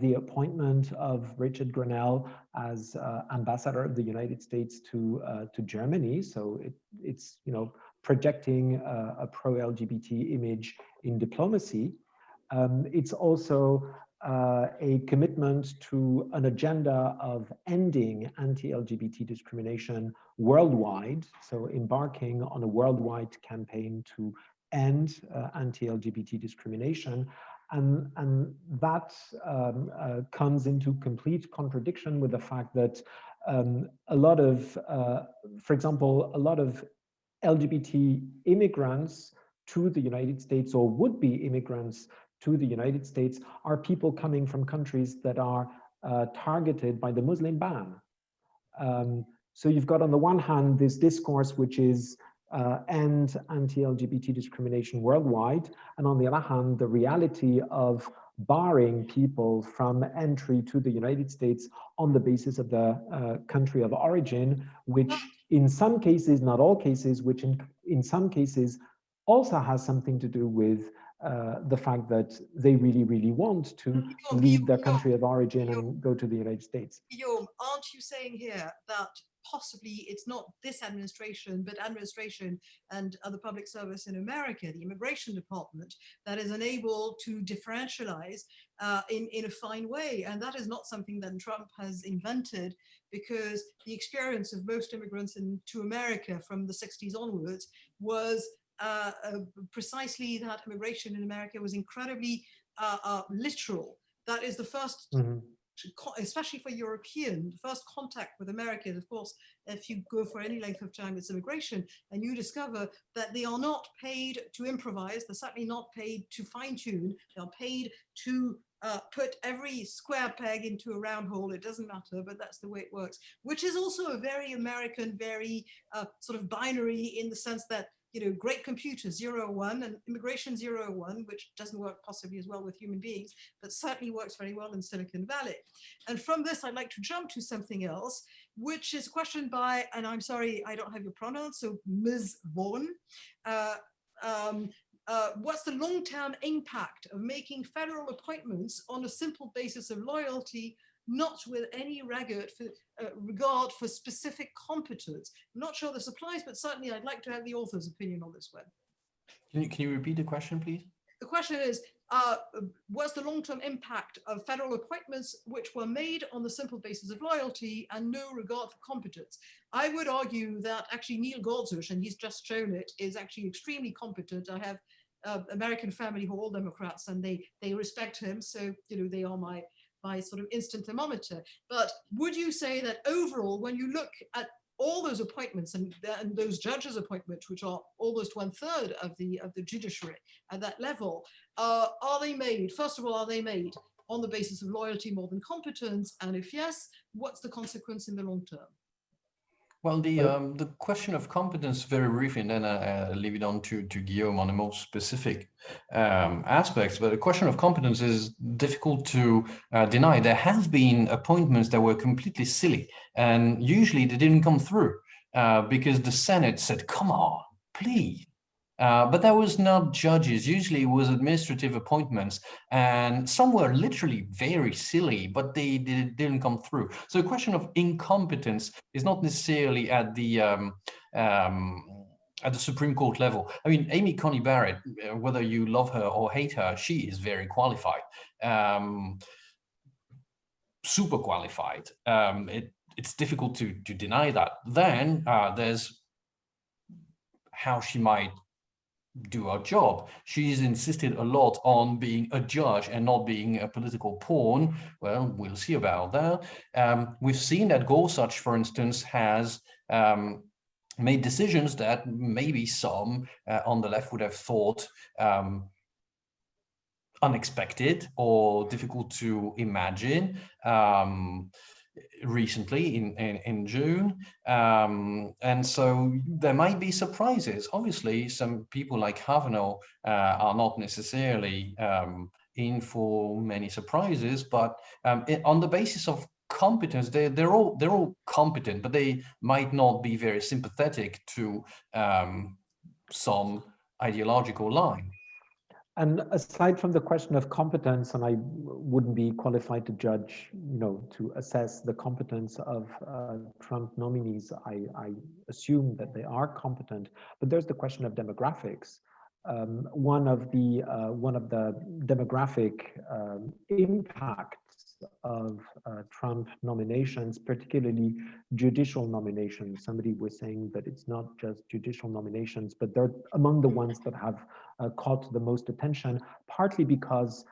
the appointment of Richard Grenell as ambassador of the United States to Germany. So it's projecting a pro-LGBT image in diplomacy. It's also a commitment to an agenda of ending anti-LGBT discrimination worldwide, so embarking on a worldwide campaign to end anti-LGBT discrimination. And that comes into complete contradiction with the fact that a lot of, for example, a lot of LGBT immigrants to the United States, or would-be immigrants to the United States, are people coming from countries that are targeted by the Muslim ban. So you've got, on the one hand, this discourse which is end anti-LGBT discrimination worldwide, and on the other hand, the reality of barring people from entry to the United States on the basis of the country of origin, which in some cases, not all cases, which in some cases also has something to do with the fact that they really want to leave their country of origin and go to the United States. Guillaume, aren't you saying here that possibly it's not this administration, but administration and other public service in America, the immigration department, that is unable to differentialize in a fine way. And that is not something that Trump has invented, because the experience of most immigrants to America from the 60s onwards was precisely that immigration in America was incredibly literal. That is the first, especially for European, the first contact with America is, of course, if you go for any length of time, it's immigration, and you discover that they are not paid to improvise, they're certainly not paid to fine-tune, they're paid to put every square peg into a round hole. It doesn't matter, but that's the way it works, which is also a very American, very sort of binary, in the sense that, you know, great computers 0 or 1 and immigration 0 or 1, which doesn't work possibly as well with human beings, but certainly works very well in Silicon Valley. And from this, I'd like to jump to something else, which is a question by, and I'm sorry, I don't have your pronouns, so Ms. Vaughan. What's the long-term impact of making federal appointments on a simple basis of loyalty, not with any regard for specific competence? I'm not sure this applies, but certainly I'd like to have the author's opinion on this one. Can you repeat the question, please? The question is, what's the long-term impact of federal appointments which were made on the simple basis of loyalty and no regard for competence? I would argue that actually Neil Gorsuch, and he's just shown it, is actually extremely competent. I have American family who are all Democrats, and they respect him. So, you know, they are my sort of instant thermometer. But would you say that overall, when you look at all those appointments and those judges' appointments, which are almost 1/3 of the judiciary at that level, are they made? First of all, are they made on the basis of loyalty more than competence? And if yes, what's the consequence in the long term? Well, the question of competence, very briefly, and then I'll leave it on to Guillaume on the most specific aspects. But the question of competence is difficult to deny. There have been appointments that were completely silly, and usually they didn't come through because the Senate said, "Come on, please." But that was not judges. Usually it was administrative appointments, and some were literally very silly, but they didn't come through. So the question of incompetence is not necessarily at the Supreme Court level. I mean, Amy Coney Barrett, whether you love her or hate her, she is very qualified, super qualified. It's difficult to deny that. Then there's how she might do our job. She's insisted a lot on being a judge and not being a political pawn. Well, we'll see about that. We've seen that Gorsuch, for instance, has made decisions that maybe some on the left would have thought unexpected or difficult to imagine. Recently in June, and so there might be surprises. Obviously, some people like Kavanaugh are not necessarily in for many surprises, but on the basis of competence, they're all competent, but they might not be very sympathetic to some ideological line. And aside from the question of competence, and I wouldn't be qualified to judge, you know, to assess the competence of Trump nominees, I assume that they are competent. But there's the question of demographics. One of the demographic impacts of Trump nominations, particularly judicial nominations. Somebody was saying that it's not just judicial nominations, but they're among the ones that have caught the most attention, partly because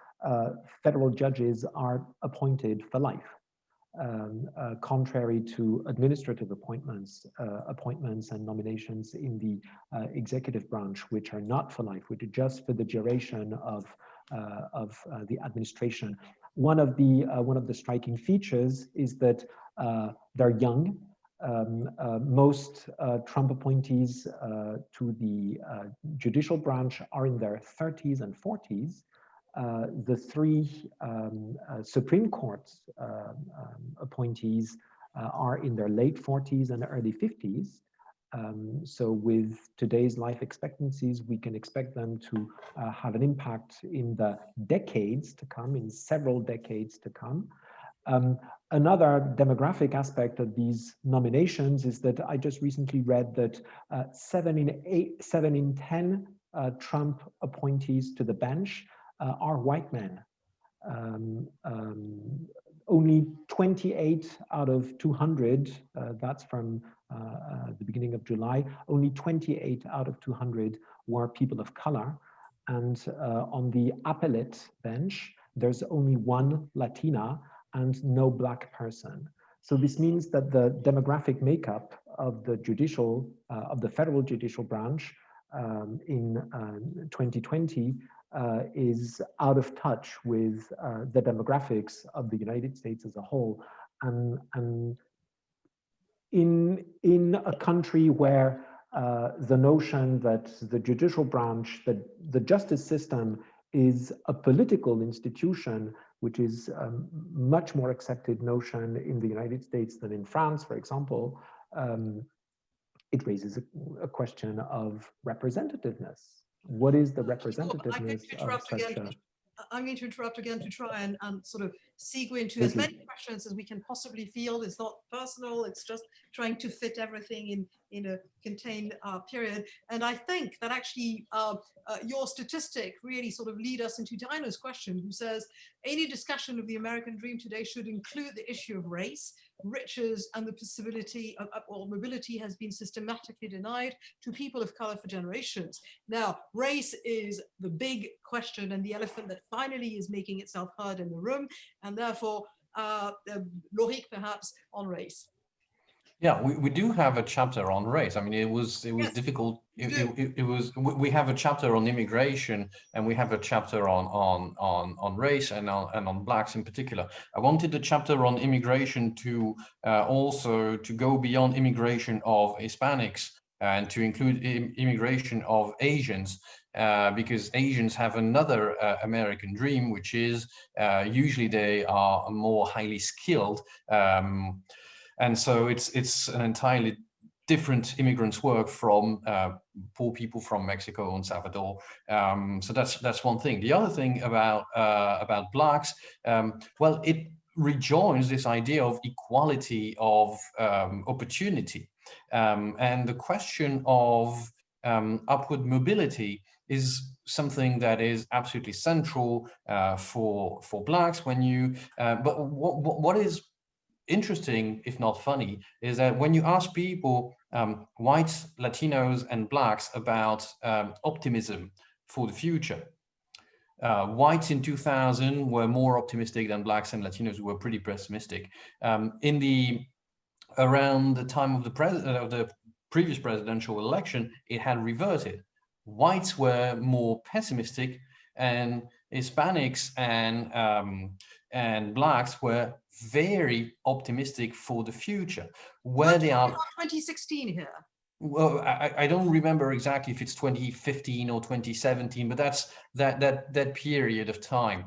federal judges are appointed for life, contrary to administrative appointments and nominations in the executive branch, which are not for life, which are just for the duration of the administration. One of the striking features is that they're young. Most Trump appointees to the judicial branch are in their 30s and 40s. The three Supreme Court appointees are in their late 40s and early 50s. So with today's life expectancies, we can expect them to have an impact in the decades to come, in several decades to come. Another demographic aspect of these nominations is that I just recently read that 7 in 10 Trump appointees to the bench are white men. only 28 out of 200, that's from the beginning of July, only 28 out of 200 were people of color. And on the appellate bench, there's only one Latina and no Black person. So this means that the demographic makeup of the judicial, of the federal judicial branch in 2020 is out of touch with the demographics of the United States as a whole. And in a country where the notion that the judicial branch, that the justice system is a political institution, which is a much more accepted notion in the United States than in France, for example, it raises a question of representativeness. What is the representativeness of such a... I'm going to interrupt again to try and sort of segue into as many questions as we can possibly field. It's not personal, it's just trying to fit everything in a contained period. And I think that actually your statistic really sort of lead us into Dinah's question, who says, any discussion of the American dream today should include the issue of race, riches, and the possibility of mobility has been systematically denied to people of color for generations. Now, race is the big question and the elephant that finally is making itself heard in the room, and therefore, Lauric, perhaps on race. Yeah, we do have a chapter on race. I mean, it was yes, difficult. We have a chapter on immigration, and we have a chapter on race and on Blacks in particular. I wanted the chapter on immigration to also to go beyond immigration of Hispanics and to include immigration of Asians, because Asians have another American dream, which is usually they are more highly skilled. And so it's an entirely different immigrants work from poor people from Mexico and Salvador. So that's one thing. The other thing about Blacks, well, it rejoins this idea of equality of opportunity. And the question of upward mobility is something that is absolutely central for Blacks. When you, but what is interesting, if not funny, is that when you ask people, whites, Latinos, and Blacks about optimism for the future, whites in 2000 were more optimistic than Blacks, and Latinos were pretty pessimistic. Around the time of the previous presidential election, it had reverted. Whites were more pessimistic, and Hispanics and Blacks were very optimistic for the future. Where they are 2016 here. Well, I don't remember exactly if it's 2015 or 2017, but that's that period of time.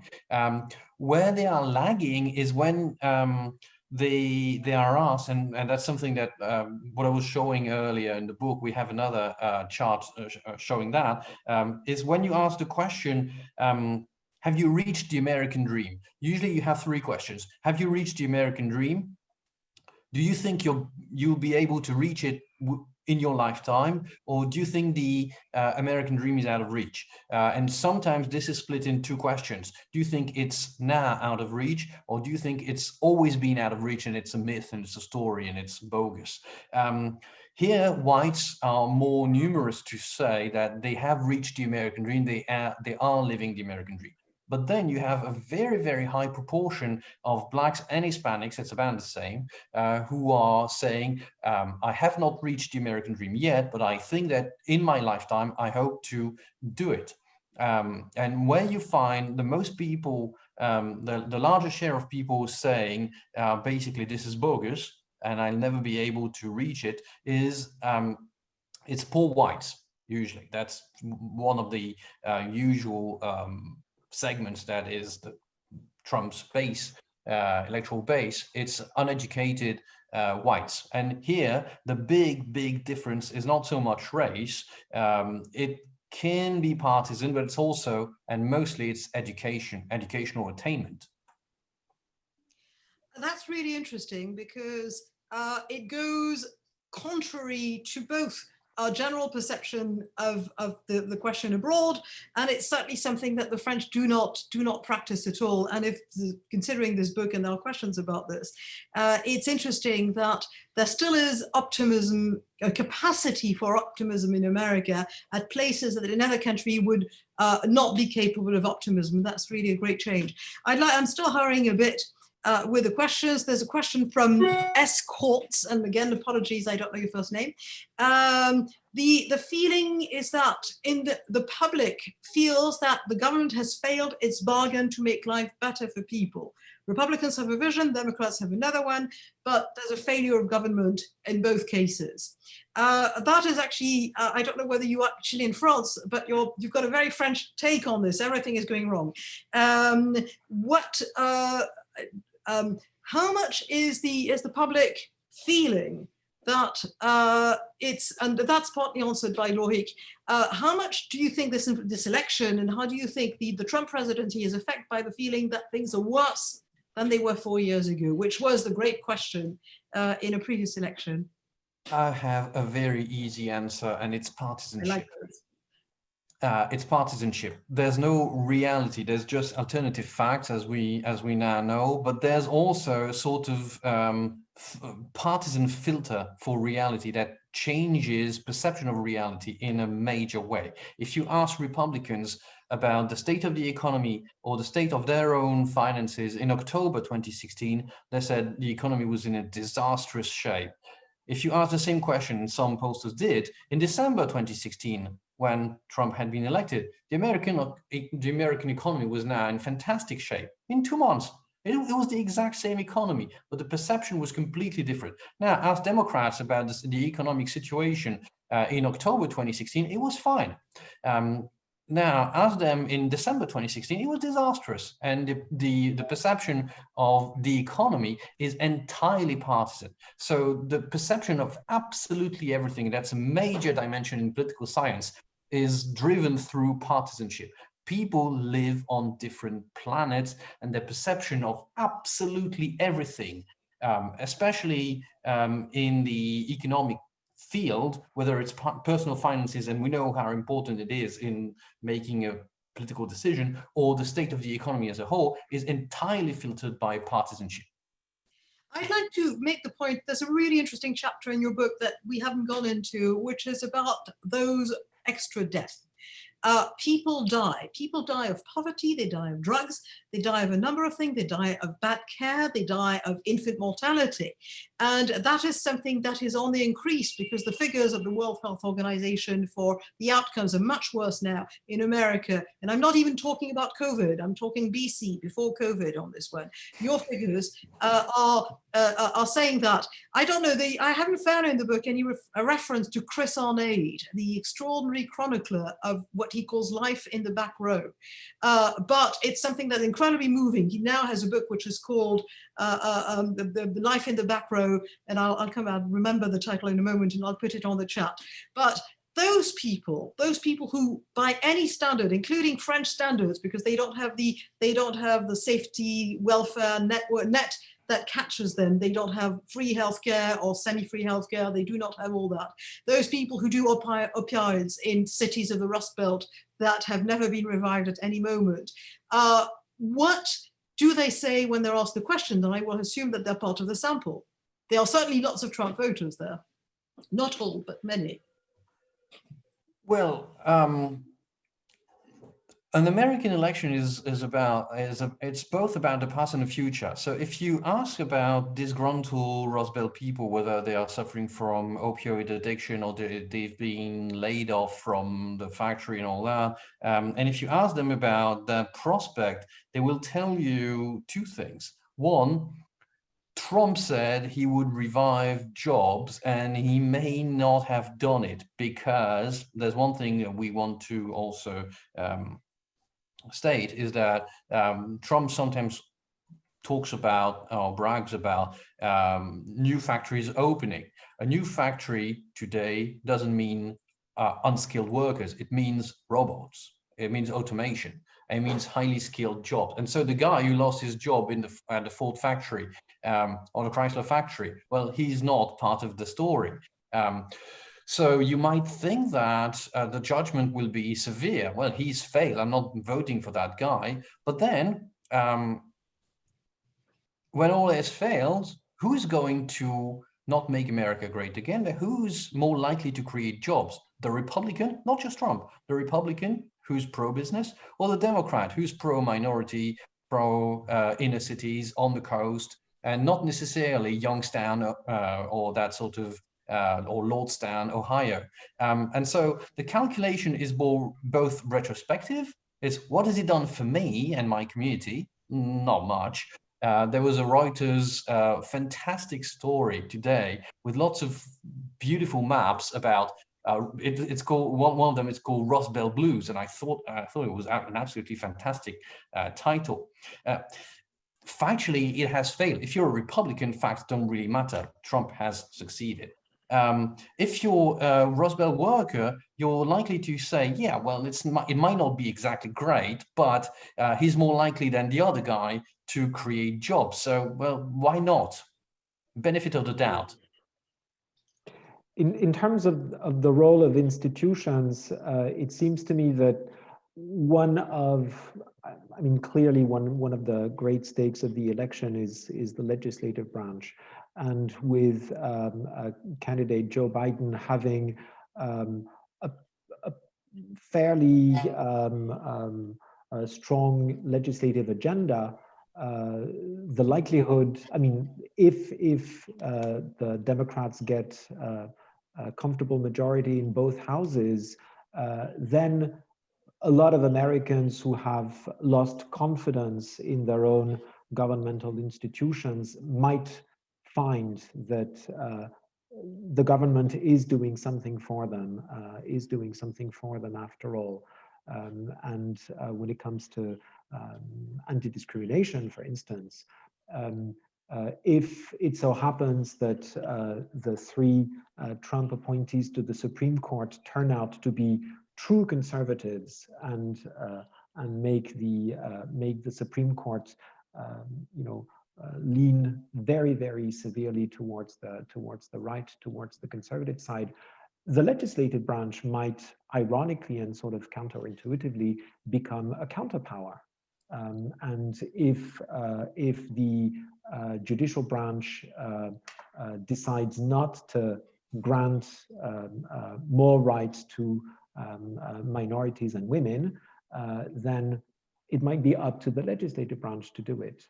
Where they are lagging is when they are asked, and that's something that what I was showing earlier in the book. We have another chart showing that is when you ask the question, have you reached the American dream? Usually you have three questions. Have you reached the American dream? Do you think you'll be able to reach it in your lifetime? Or do you think the American dream is out of reach? And sometimes this is split in two questions. Do you think it's now out of reach? Or do you think it's always been out of reach and it's a myth and it's a story and it's bogus? Here, whites are more numerous to say that they have reached the American dream. They are living the American dream. But then you have a very, very high proportion of Blacks and Hispanics, it's about the same, who are saying, I have not reached the American dream yet, but I think that in my lifetime, I hope to do it. And where you find the most people, the largest share of people saying, basically, this is bogus, and I'll never be able to reach it, is it's poor whites, usually. That's one of the usual segments that is Trump's base, electoral base. It's uneducated whites. And here, the big difference is not so much race. It can be partisan, but it's also, and mostly it's educational attainment. That's really interesting because it goes contrary to both our general perception of the question abroad, and it's certainly something that the French do not practice at all. And if considering this book, and there are questions about this, it's interesting that there still is optimism, a capacity for optimism in America at places that in another country would not be capable of optimism. That's really a great change. I'm still hurrying a bit with the questions. There's a question from S. Courts, and again, apologies, I don't know your first name. The feeling is that the public feels that the government has failed its bargain to make life better for people. Republicans have a vision, Democrats have another one, but there's a failure of government in both cases. That is actually, I don't know whether you are actually in France, but you've got a very French take on this. Everything is going wrong. How much is the public feeling that and that's partly answered by Lauric. How much do you think this election, and how do you think the Trump presidency is affected by the feeling that things are worse than they were 4 years ago, which was the great question in a previous election? I have a very easy answer, and it's partisanship. It's partisanship. There's no reality. There's just alternative facts, as we now know. But there's also a sort of partisan filter for reality that changes perception of reality in a major way. If you ask Republicans about the state of the economy or the state of their own finances in October 2016, they said the economy was in a disastrous shape. If you ask the same question, and some pollsters did, in December 2016, when Trump had been elected, the American economy was now in fantastic shape. In 2 months, it was the exact same economy, but the perception was completely different. Now, ask Democrats about the economic situation in October 2016, it was fine. Now, ask them in December 2016, it was disastrous. And the perception of the economy is entirely partisan. So the perception of absolutely everything, that's a major dimension in political science, is driven through partisanship. People live on different planets, and their perception of absolutely everything, especially in the economic field, whether it's personal finances, and we know how important it is in making a political decision, or the state of the economy as a whole, is entirely filtered by partisanship. I'd like to make the point, there's a really interesting chapter in your book that we haven't gone into, which is about those extra deaths. People die of poverty, they die of drugs, they die of a number of things, they die of bad care, they die of infant mortality. And that is something that is on the increase, because the figures of the World Health Organization for the outcomes are much worse now in America. And I'm not even talking about COVID, I'm talking BC, before COVID on this one. Your figures are saying that. I don't know, I haven't found in the book any reference to Chris Arnade, the extraordinary chronicler of what he calls life in the back row. But it's something that's incredibly moving. He now has a book which is called the Life in the Back Row, and I'll come out, remember the title in a moment, and I'll put it on the chat. But those people who, by any standard, including French standards, because they don't have the safety welfare net that catches them, they don't have free healthcare or semi-free healthcare, they do not have all that. Those people who do opioids in cities of the Rust Belt that have never been revived at any moment, what do they say when they're asked the question? And I will assume that they're part of the sample. There are certainly lots of Trump voters there. Not all, but many. Well, an American election it's both about the past and the future. So if you ask about disgruntled Rust Belt people, whether they are suffering from opioid addiction or they've been laid off from the factory and all that, and if you ask them about that prospect, they will tell you two things. One, Trump said he would revive jobs, and he may not have done it, because there's one thing that we want to also state is that Trump sometimes talks about or brags about new factories opening. A new factory today doesn't mean unskilled workers. It means robots. It means automation. It means highly skilled jobs. And so the guy who lost his job at the Ford factory or the Chrysler factory, well, he's not part of the story. So you might think that the judgment will be severe. Well, he's failed. I'm not voting for that guy. But then when all else fails, who's going to not make America great again? Who's more likely to create jobs? The Republican, not just Trump, the Republican who's pro-business, or the Democrat who's pro-minority, pro-inner cities on the coast, and not necessarily Youngstown or that sort of, or Lordstown, Ohio. And so the calculation is both retrospective. It's what has it done for me and my community? Not much. There was a Reuters fantastic story today with lots of beautiful maps about it's called one of them. It's called Rust Belt Blues, and I thought it was an absolutely fantastic title. Factually, it has failed. If you're a Republican, facts don't really matter. Trump has succeeded. If you're a Rust Belt worker, you're likely to say, yeah, well, it might not be exactly great, but he's more likely than the other guy to create jobs. So, well, why not? Benefit of the doubt. In terms of the role of institutions, it seems to me that clearly one of the great stakes of the election is the legislative branch. And with candidate Joe Biden having a fairly strong legislative agenda, the likelihood, if the Democrats get a comfortable majority in both houses, then a lot of Americans who have lost confidence in their own governmental institutions might find that the government is doing something for them, after all. And when it comes to anti-discrimination, for instance, if it so happens that the three Trump appointees to the Supreme Court turn out to be true conservatives and make the Supreme Court, lean very, very severely towards the right, towards the conservative side, the legislative branch might, ironically and sort of counterintuitively, become a counterpower. And if the judicial branch decides not to grant more rights to minorities and women, then it might be up to the legislative branch to do it.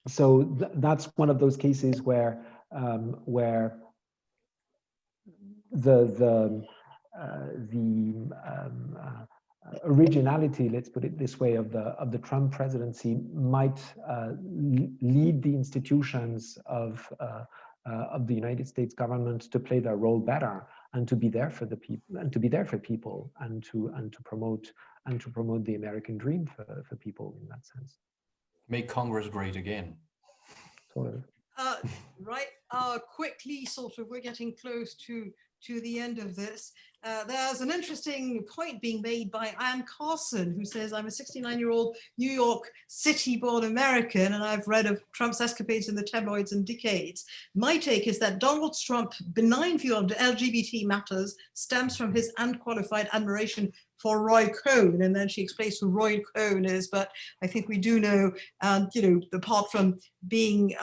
So that's one of those cases where the originality, let's put it this way, of the Trump presidency might lead the institutions of the United States government to play their role better and to be there for the people, and to be there for people, and to promote the American dream for people in that sense. Make Congress great again. Sort of. Right. Quickly, we're getting close to the end of this. There's an interesting point being made by Ann Carson, who says, I'm a 69-year-old New York City-born American, and I've read of Trump's escapades in the tabloids and decades. My take is that Donald Trump's benign view of LGBT matters stems from his unqualified admiration for Roy Cohn. And then she explains who Roy Cohn is, but I think we do know, apart from being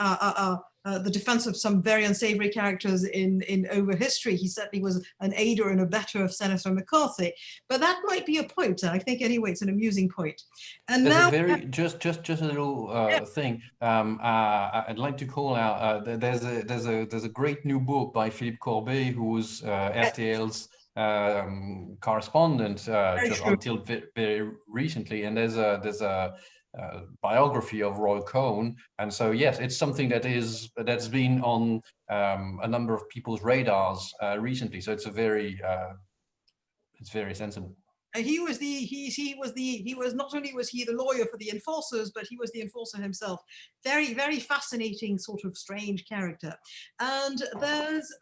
the defense of some very unsavory characters in over history, he certainly was an aider and abettor of Senator McCarthy. But that might be a point. I think anyway, it's an amusing point. And there's now, a very just a little thing. I'd like to call out. There's a great new book by Philippe Corbet, who was RTL's correspondent until very recently, and there's a biography of Roy Cohn, and so yes, it's something that's been on a number of people's radars recently. So it's very sensible. he was not only was he the lawyer for the enforcers, but he was the enforcer himself. Very, very fascinating, sort of strange character. And there's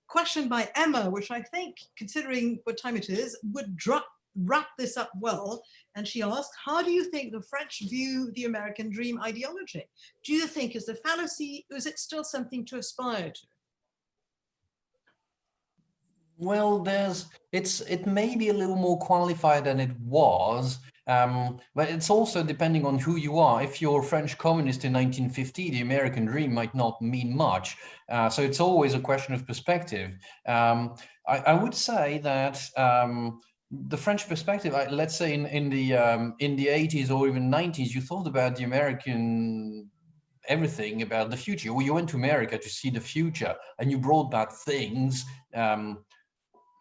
question by Emma, which I think, considering what time it is, would wrap this up well. And she asked, how do you think the French view the American dream ideology? Do you think it's a fallacy, or is it still something to aspire to? Well, it may be a little more qualified than it was, but it's also depending on who you are. If you're a French communist in 1950, the American dream might not mean much. So it's always a question of perspective. I would say that the French perspective, let's say in the 80s or even 90s, you thought about the American everything about the future. Well, you went to America to see the future, and you brought back things,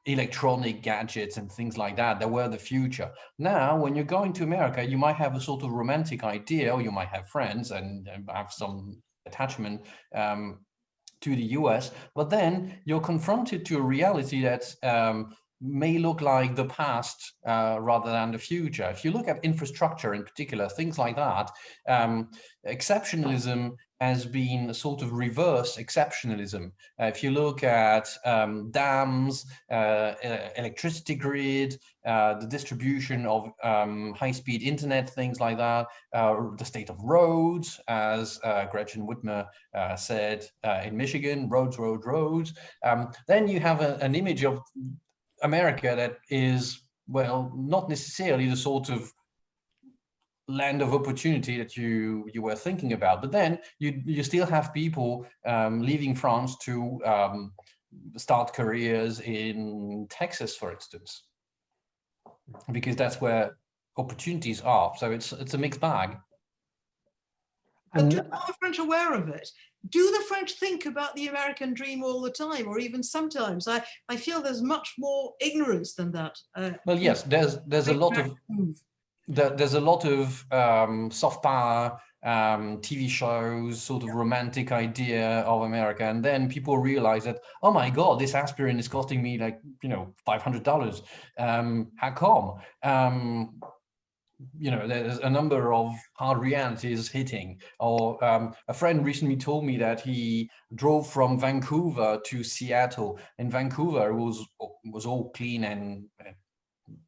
electronic gadgets and things like that were the future. Now, when you're going to America, you might have a sort of romantic idea, or you might have friends and have some attachment to the US, but then you're confronted to a reality that may look like the past rather than the future. If you look at infrastructure in particular, things like that, exceptionalism has been a sort of reverse exceptionalism. If you look at dams, electricity grid, the distribution of high-speed internet, things like that, the state of roads, as Gretchen Whitmer said in Michigan, roads, roads, roads. Then you have an image of America that is, well, not necessarily the sort of land of opportunity that you were thinking about, but then you still have people leaving France to start careers in Texas, for instance, because that's where opportunities are. So it's a mixed bag. But are the French aware of it? Do the French think about the American dream all the time, or even sometimes? I feel there's much more ignorance than that. Well, yes, there's a lot of there's a lot of soft power TV shows, sort of romantic idea of America, and then people realize that, oh my God, this aspirin is costing me like $500. How come? There's a number of hard realities hitting. Or a friend recently told me that he drove from Vancouver to Seattle. In Vancouver, it was all clean and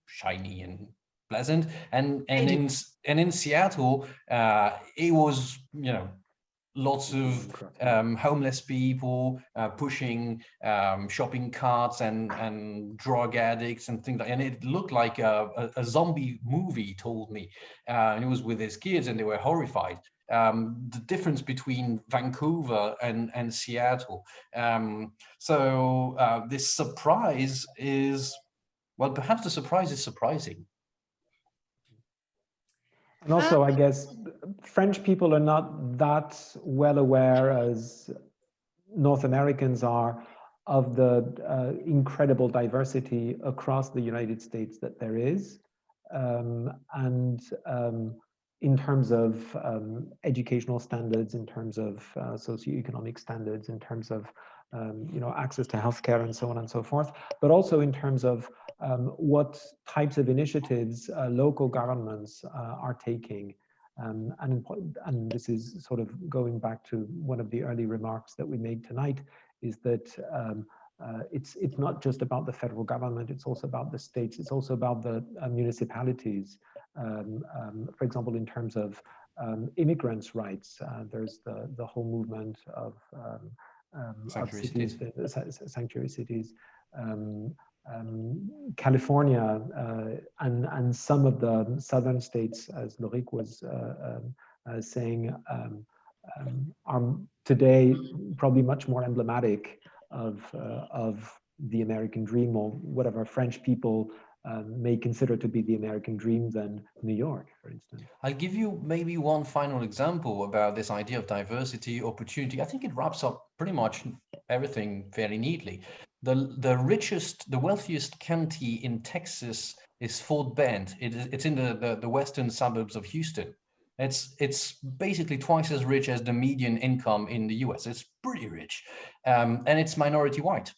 shiny and pleasant, and in Seattle, it was lots of homeless people pushing shopping carts and drug addicts and things like, and it looked like a zombie movie, he told me, and it was with his kids, and they were horrified. The difference between Vancouver and Seattle. So this surprise is, well, perhaps the surprise is surprising. And also, I guess, French people are not that well aware as North Americans are of the incredible diversity across the United States that there is. In terms of educational standards, in terms of socioeconomic standards, in terms of access to healthcare and so on and so forth, but also in terms of what types of initiatives local governments are taking. And this is sort of going back to one of the early remarks that we made tonight, is that it's not just about the federal government, it's also about the states, it's also about the municipalities. For example, in terms of immigrants' rights, there's the whole movement of sanctuary cities. California and some of the southern states, as Lauric was saying, are today probably much more emblematic of the American dream, or whatever French people may consider to be the American dream, than New York, for instance. I'll give you maybe one final example about this idea of diversity, opportunity. I think it wraps up pretty much everything very neatly. The richest, the wealthiest county in Texas is Fort Bend. It's in the western suburbs of Houston. It's basically twice as rich as the median income in the US. It's pretty rich, and it's minority white.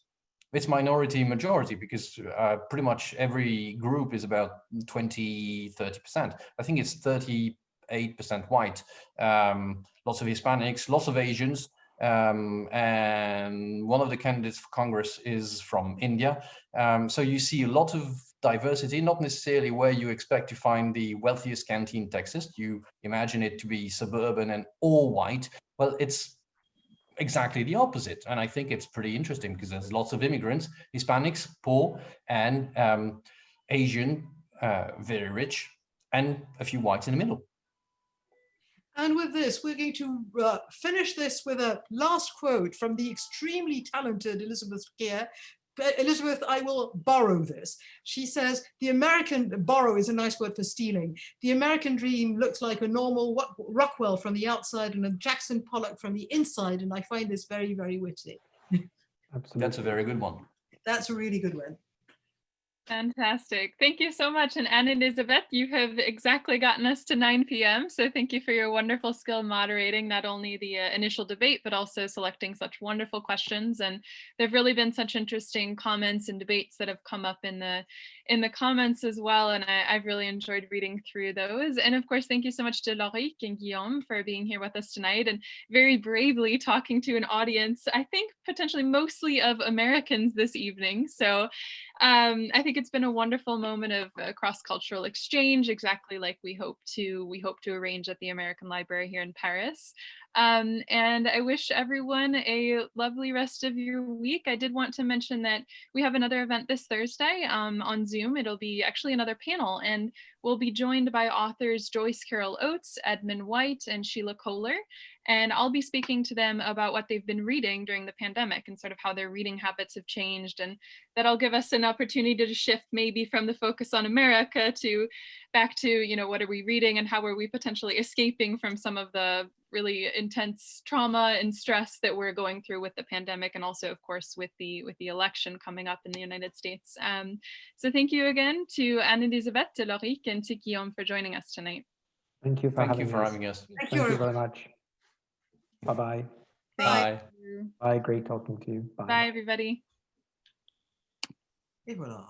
It's minority majority, because pretty much every group is about 20–30%. I think it's 38% white. Lots of Hispanics, lots of Asians. And one of the candidates for Congress is from India. So you see a lot of diversity, not necessarily where you expect to find the wealthiest county in Texas. You imagine it to be suburban and all white. Well, it's exactly the opposite. And I think it's pretty interesting because there's lots of immigrants, Hispanics, poor, and Asian, very rich, and a few whites in the middle. And with this, we're going to finish this with a last quote from the extremely talented Elizabeth Gear. Elizabeth, I will borrow this. She says, borrow is a nice word for stealing. The American dream looks like a normal Rockwell from the outside and a Jackson Pollock from the inside. And I find this very, very witty. Absolutely. That's a very good one. That's a really good one. Fantastic. Thank you so much. And Anne-Elizabeth, you have exactly gotten us to 9 p.m. So thank you for your wonderful skill moderating not only the initial debate, but also selecting such wonderful questions. And there've really been such interesting comments and debates that have come up in the comments as well. And I've really enjoyed reading through those. And of course, thank you so much to Lauric and Guillaume for being here with us tonight and very bravely talking to an audience, I think potentially mostly of Americans this evening. So I think it's been a wonderful moment of cross-cultural exchange, exactly like we hope to arrange at the American Library here in Paris. And I wish everyone a lovely rest of your week. I did want to mention that we have another event this Thursday on Zoom. It'll be actually another panel, and we'll be joined by authors Joyce Carol Oates, Edmund White, and Sheila Kohler. And I'll be speaking to them about what they've been reading during the pandemic and sort of how their reading habits have changed. And that'll give us an opportunity to shift maybe from the focus on America to back to, you know, what are we reading and how are we potentially escaping from some of the really intense trauma and stress that we're going through with the pandemic, and also, of course, with the election coming up in the United States. So thank you again to Anne-Elizabeth, to Lauric, and to Guillaume for joining us tonight. Thank you for having us. Thank Thank you you very much. Bye-bye. Bye. Bye. Great talking to you. Bye. Bye, everybody. Et voilà.